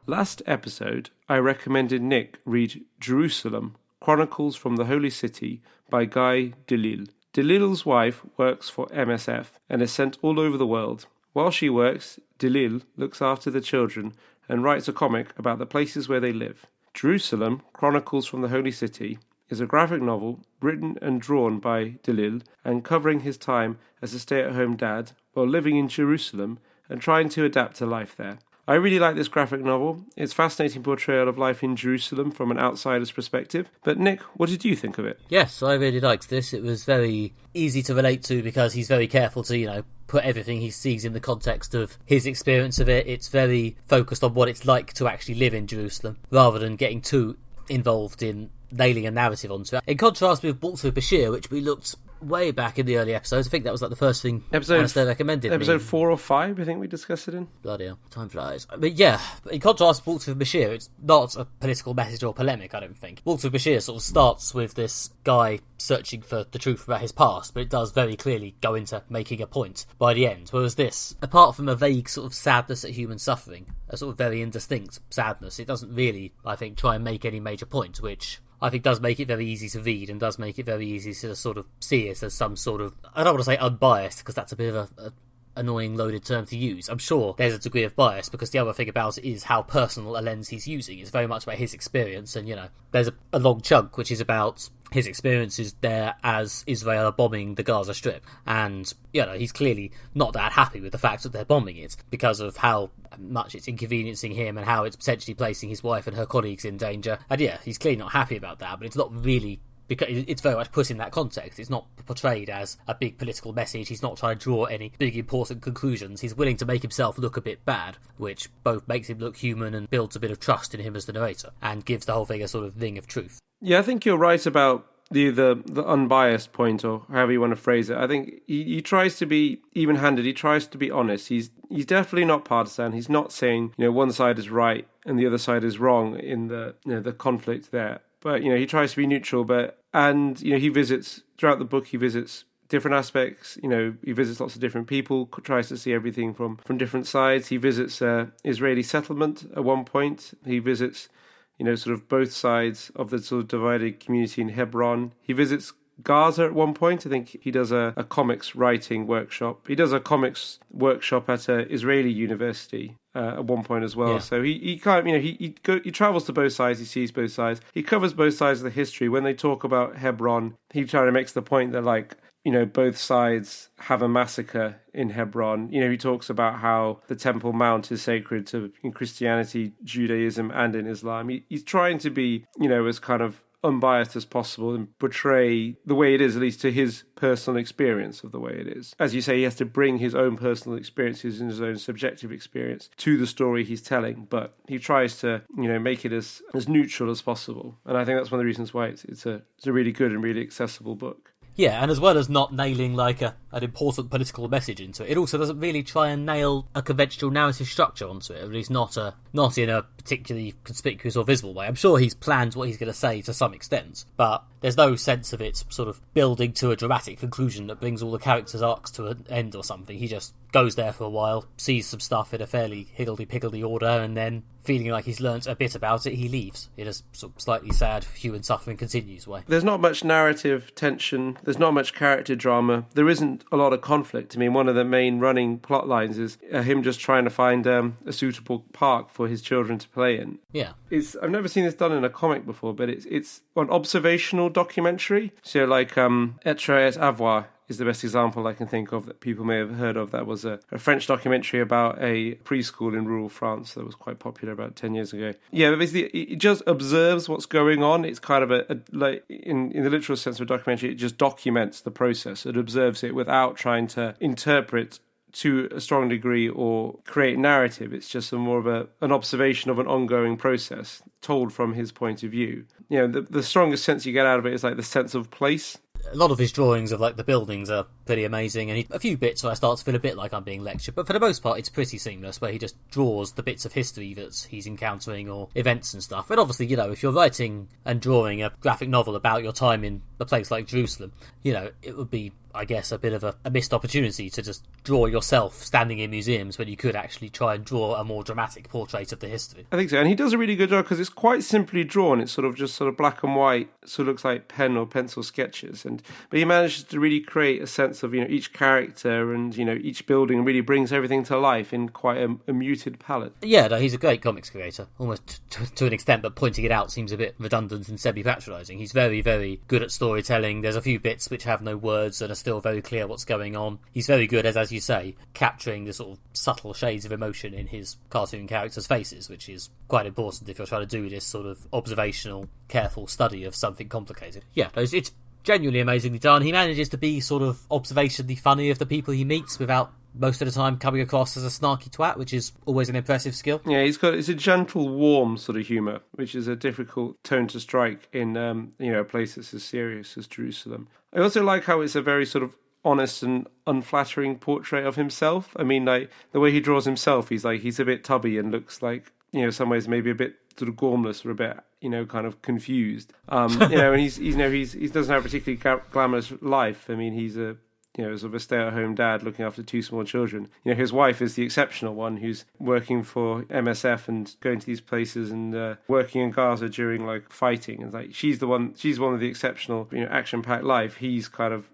Last episode, I recommended Nick read Jerusalem, Chronicles from the Holy City by Guy Delisle. Delisle's wife works for MSF and is sent all over the world. While she works, Delisle looks after the children and writes a comic about the places where they live. Jerusalem, Chronicles from the Holy City is a graphic novel written and drawn by Delisle and covering his time as a stay-at-home dad while living in Jerusalem and trying to adapt to life there. I really like this graphic novel. It's a fascinating portrayal of life in Jerusalem from an outsider's perspective. But Nick, what did you think of it? Yes, I really liked this. It was very easy to relate to because he's very careful to, put everything he sees in the context of his experience of it. It's very focused on what it's like to actually live in Jerusalem, rather than getting too involved in nailing a narrative onto it. In contrast with Walks with Bashir, which we looked way back in the early episodes. I think that was like the first thing Alastair recommended. Episode 4 or 5, I think we discussed it in. Bloody hell, time flies. But yeah, in contrast to Walks with Bashir, it's not a political message or polemic, I don't think. Walks with Bashir sort of starts with this guy searching for the truth about his past, but it does very clearly go into making a point by the end. Whereas this, apart from a vague sort of sadness at human suffering, a sort of very indistinct sadness, it doesn't really, I think, try and make any major point, which I think does make it very easy to read and does make it very easy to sort of see it as some sort of, I don't want to say unbiased, because that's a bit of a annoying loaded term to use. I'm sure there's a degree of bias, because the other thing about it is how personal a lens he's using. It's very much about his experience, and there's a long chunk which is about his experiences there as Israel are bombing the Gaza Strip, and he's clearly not that happy with the fact that they're bombing it because of how much it's inconveniencing him and how it's potentially placing his wife and her colleagues in danger. And he's clearly not happy about that, but it's not really, because it's very much put in that context. It's not portrayed as a big political message. He's not trying to draw any big important conclusions. He's willing to make himself look a bit bad, which both makes him look human and builds a bit of trust in him as the narrator, and gives the whole thing a sort of ring of truth. Yeah, I think you're right about the unbiased point, or however you want to phrase it. I think he tries to be even-handed. He tries to be honest. He's definitely not partisan. He's not saying one side is right and the other side is wrong in the conflict there. But he tries to be neutral. And he visits throughout the book. He visits different aspects. He visits lots of different people. Tries to see everything from different sides. He visits Israeli settlement at one point. He visits sort of both sides of the sort of divided community in Hebron. He visits Gaza at one point. I think he does a comics writing workshop. He does a comics workshop at an Israeli university at one point as well. Yeah. So he kind of, he travels to both sides. He sees both sides. He covers both sides of the history. When they talk about Hebron, he kind of makes the point that both sides have a massacre in Hebron. He talks about how the Temple Mount is sacred in Christianity, Judaism, and in Islam. He's trying to be, as kind of unbiased as possible and portray the way it is, at least to his personal experience of the way it is. As you say, he has to bring his own personal experiences and his own subjective experience to the story he's telling, but he tries to, make it as neutral as possible. And I think that's one of the reasons why it's a really good and really accessible book. Yeah, and as well as not nailing an important political message into it, it also doesn't really try and nail a conventional narrative structure onto it, at least not in a particularly conspicuous or visible way. I'm sure he's planned what he's going to say to some extent, but there's no sense of it sort of building to a dramatic conclusion that brings all the characters' arcs to an end or something. He just goes there for a while, sees some stuff in a fairly higgledy-piggledy order, and then, feeling like he's learnt a bit about it, he leaves in a sort of slightly sad human suffering continues way. There's not much narrative tension. There's not much character drama. There isn't a lot of conflict. I mean, one of the main running plot lines is him just trying to find a suitable park for his children to play in. Yeah. I've never seen this done in a comic before, but it's an observational documentary. So like Etre et Avoir is the best example I can think of that people may have heard of. That was a French documentary about a preschool in rural France that was quite popular about 10 years ago. Yeah, but basically it just observes what's going on. It's kind of in the literal sense of a documentary, it just documents the process. It observes it without trying to interpret to a strong degree or create narrative. It's just more of an observation of an ongoing process told from his point of view. The strongest sense you get out of it is like the sense of place. A lot of his drawings of the buildings are pretty amazing, and a few bits where I start to feel a bit like I'm being lectured, but for the most part it's pretty seamless, where he just draws the bits of history that he's encountering or events and stuff. But obviously, if you're writing and drawing a graphic novel about your time in a place like Jerusalem, it would be, I guess, a bit of a missed opportunity to just draw yourself standing in museums when you could actually try and draw a more dramatic portrait of the history. I think so, and he does a really good job because it's quite simply drawn. It's sort of black and white, sort of looks like pen or pencil sketches, but he manages to really create a sense of each character and each building, and really brings everything to life in quite a muted palette. Yeah, no, he's a great comics creator, almost to an extent, but pointing it out seems a bit redundant and semi-patronising. He's very, very good at storytelling. There's a few bits which have no words and are still very clear what's going on. He's very good, as you say, capturing the sort of subtle shades of emotion in his cartoon characters' faces, which is quite important if you're trying to do this sort of observational, careful study of something complicated. Yeah, it's genuinely amazingly done. He manages to be sort of observationally funny of the people he meets without most of the time coming across as a snarky twat, which is always an impressive skill. Yeah, it's a gentle, warm sort of humour, which is a difficult tone to strike in a place that's as serious as Jerusalem. I also like how it's a very sort of honest and unflattering portrait of himself. I mean, like the way he draws himself, he's a bit tubby and looks like, some ways maybe a bit sort of gormless or a bit, kind of confused. And he doesn't have a particularly glamorous life. I mean, he's a sort of a stay-at-home dad looking after two small children. His wife is the exceptional one who's working for MSF and going to these places and working in Gaza during like fighting. And she's one of the exceptional, action-packed life. He's kind of,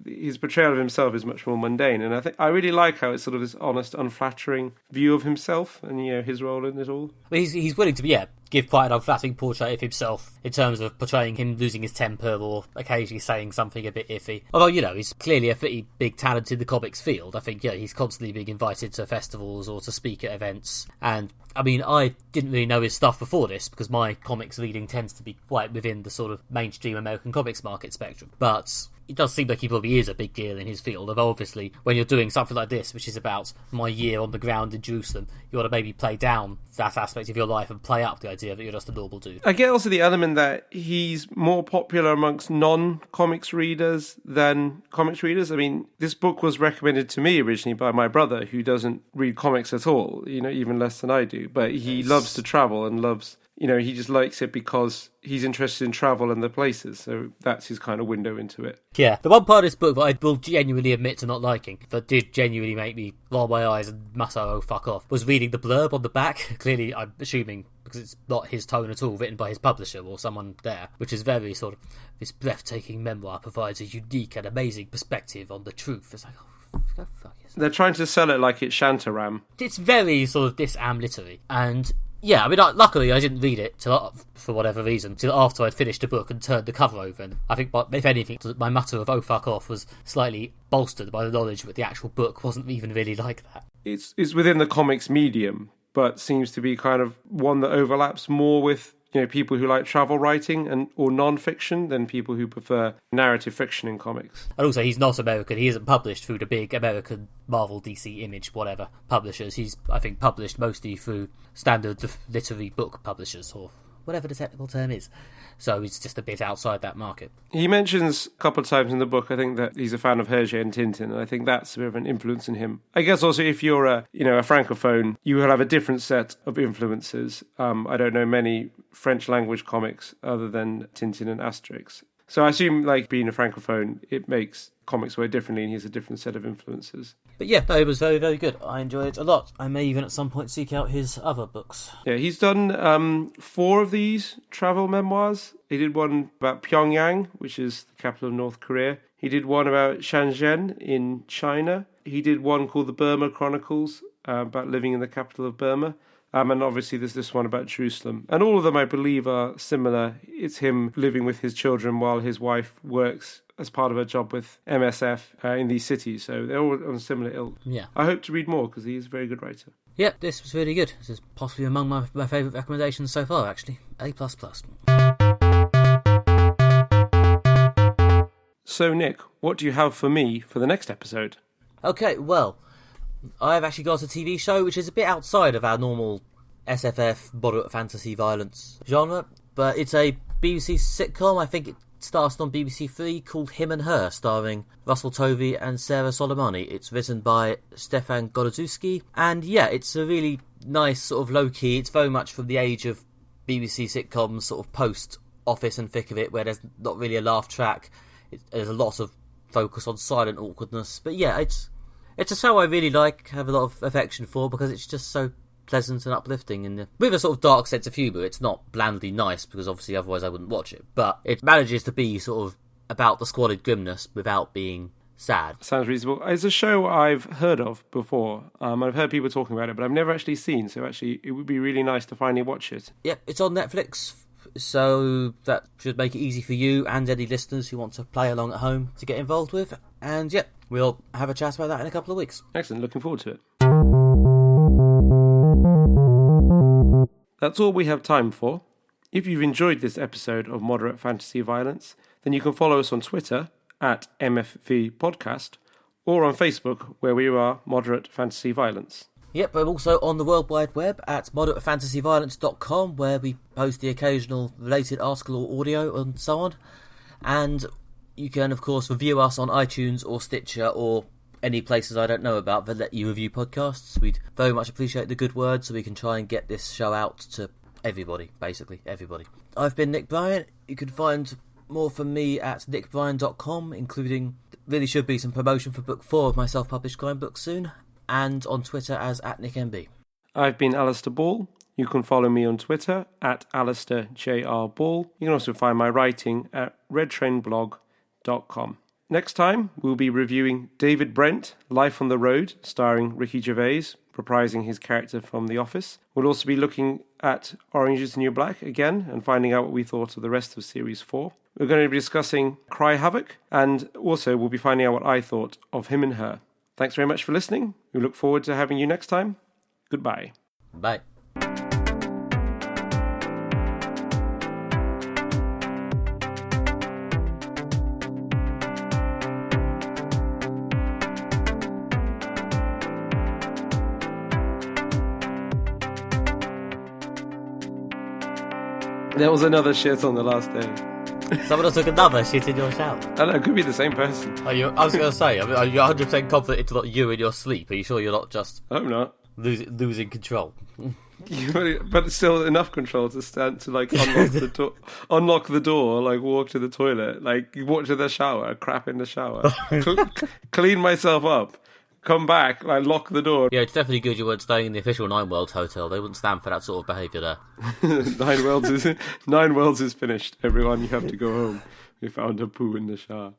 his portrayal of himself is much more mundane, and I think I really like how it's sort of this honest, unflattering view of himself and his role in it all. But he's willing to give quite an unflattering portrait of himself in terms of portraying him losing his temper or occasionally saying something a bit iffy. Although he's clearly a pretty big talent in the comics field. I think he's constantly being invited to festivals or to speak at events. And I mean, I didn't really know his stuff before this because my comics reading tends to be quite within the sort of mainstream American comics market spectrum. But it does seem like he probably is a big deal in his field. Although obviously, when you're doing something like this, which is about my year on the ground in Jerusalem, you ought to maybe play down that aspect of your life and play up the idea that you're just a normal dude. I get also the element that he's more popular amongst non-comics readers than comics readers. I mean, this book was recommended to me originally by my brother, who doesn't read comics at all, even less than I do. But he loves to travel and loves... he just likes it because he's interested in travel and the places, so that's his kind of window into it. Yeah, the one part of this book that I will genuinely admit to not liking, that did genuinely make me roll my eyes and mutter, oh, fuck off, was reading the blurb on the back. Clearly, I'm assuming, because it's not his tone at all, written by his publisher or someone there, which is very sort of, this breathtaking memoir provides a unique and amazing perspective on the truth. It's like, oh, fuck yes. They're trying to sell it like it's Shantaram. It's very sort of dis-am-literary, and... yeah, I mean, luckily I didn't read it for whatever reason till after I'd finished the book and turned the cover over. And I think, if anything, my mutter of "oh fuck off" was slightly bolstered by the knowledge that the actual book wasn't even really like that. It's within the comics medium, but seems to be kind of one that overlaps more with people who like travel writing or non-fiction than people who prefer narrative fiction in comics. And also, he's not American. He isn't published through the big American Marvel, DC, Image, whatever publishers. He's, I think, published mostly through standard literary book publishers, or whatever the technical term is. So he's just a bit outside that market. He mentions a couple of times in the book, I think, that he's a fan of Hergé and Tintin, and I think that's a bit of an influence in him. I guess also if you're a francophone, you will have a different set of influences. I don't know many French language comics other than Tintin and Asterix. So I assume, being a francophone, it makes comics work differently, and he has a different set of influences. But yeah, no, it was very, very good. I enjoyed it a lot. I may even at some point seek out his other books. Yeah, he's done 4 of these travel memoirs. He did one about Pyongyang, which is the capital of North Korea. He did one about Shenzhen in China. He did one called the Burma Chronicles, about living in the capital of Burma. And obviously there's this one about Jerusalem. And all of them, I believe, are similar. It's him living with his children while his wife works as part of her job with MSF in these cities. So they're all on a similar ilk. Yeah. I hope to read more because he is a very good writer. Yep, this was really good. This is possibly among my favourite recommendations so far, actually. A++. So, Nick, what do you have for me for the next episode? Okay, well... I've actually got a TV show which is a bit outside of our normal SFF, moderate fantasy violence genre, but it's a BBC sitcom. I think it starts on BBC Three, called Him and Her, starring Russell Tovey and Sarah Soleimani. It's written by Stefan Golodzewski, and yeah, it's a really nice sort of low-key, it's very much from the age of BBC sitcoms, sort of post-Office and thick of it, where there's not really a laugh track. There's a lot of focus on silent awkwardness, but yeah, it's a show I really have a lot of affection for, because it's just so pleasant and uplifting, and with a sort of dark sense of humour. It's not blandly nice, because obviously otherwise I wouldn't watch it, but it manages to be sort of about the squalid grimness without being sad. Sounds reasonable. It's a show I've heard of before. I've heard people talking about it, but I've never actually seen, so actually it would be really nice to finally watch it. Yep, it's on Netflix. so that should make it easy for you and any listeners who want to play along at home to get involved with. And yeah, we'll have a chat about that in a couple of weeks. Excellent, looking forward to it. That's all we have time for. If you've enjoyed this episode of Moderate Fantasy Violence, then you can follow us on Twitter at MFV Podcast, or on Facebook, where we are Moderate Fantasy Violence. Yep, I'm also on the World Wide Web at moderatefantasyviolence.com, where we post the occasional related article or audio and so on. And you can, of course, review us on iTunes or Stitcher or any places I don't know about that let you review podcasts. We'd very much appreciate the good word so we can try and get this show out to everybody, basically, everybody. I've been Nick Bryan. You can find more from me at nickbryan.com, including, really should be some promotion for book 4 of my self-published crime book soon, and on Twitter as @NickMB. I've been Alastair Ball. You can follow me on Twitter at Alastair JR Ball. You can also find my writing at redtrainblog.com. Next time, we'll be reviewing David Brent, Life on the Road, starring Ricky Gervais, reprising his character from The Office. We'll also be looking at Orange is the New Black again and finding out what we thought of the rest of Series 4. We're going to be discussing Cry Havoc, and also we'll be finding out what I thought of Him and Her. Thanks very much for listening. We look forward to having you next time. Goodbye. Bye. There was another shit on the last day. Someone else took another shit in your shower. I don't know, it could be the same person. I was going to say, are you 100% confident it's not you in your sleep? Are you sure you're not just I'm not. losing control? But it's still enough control to stand to like unlock the door, like walk to the toilet, like walk to the shower, crap in the shower, clean myself up, come back, like lock the door. Yeah, it's definitely good you weren't staying in the official Nine Worlds hotel. They wouldn't stand for that sort of behaviour there. Nine Worlds is finished. Everyone, you have to go home. We found a poo in the shower.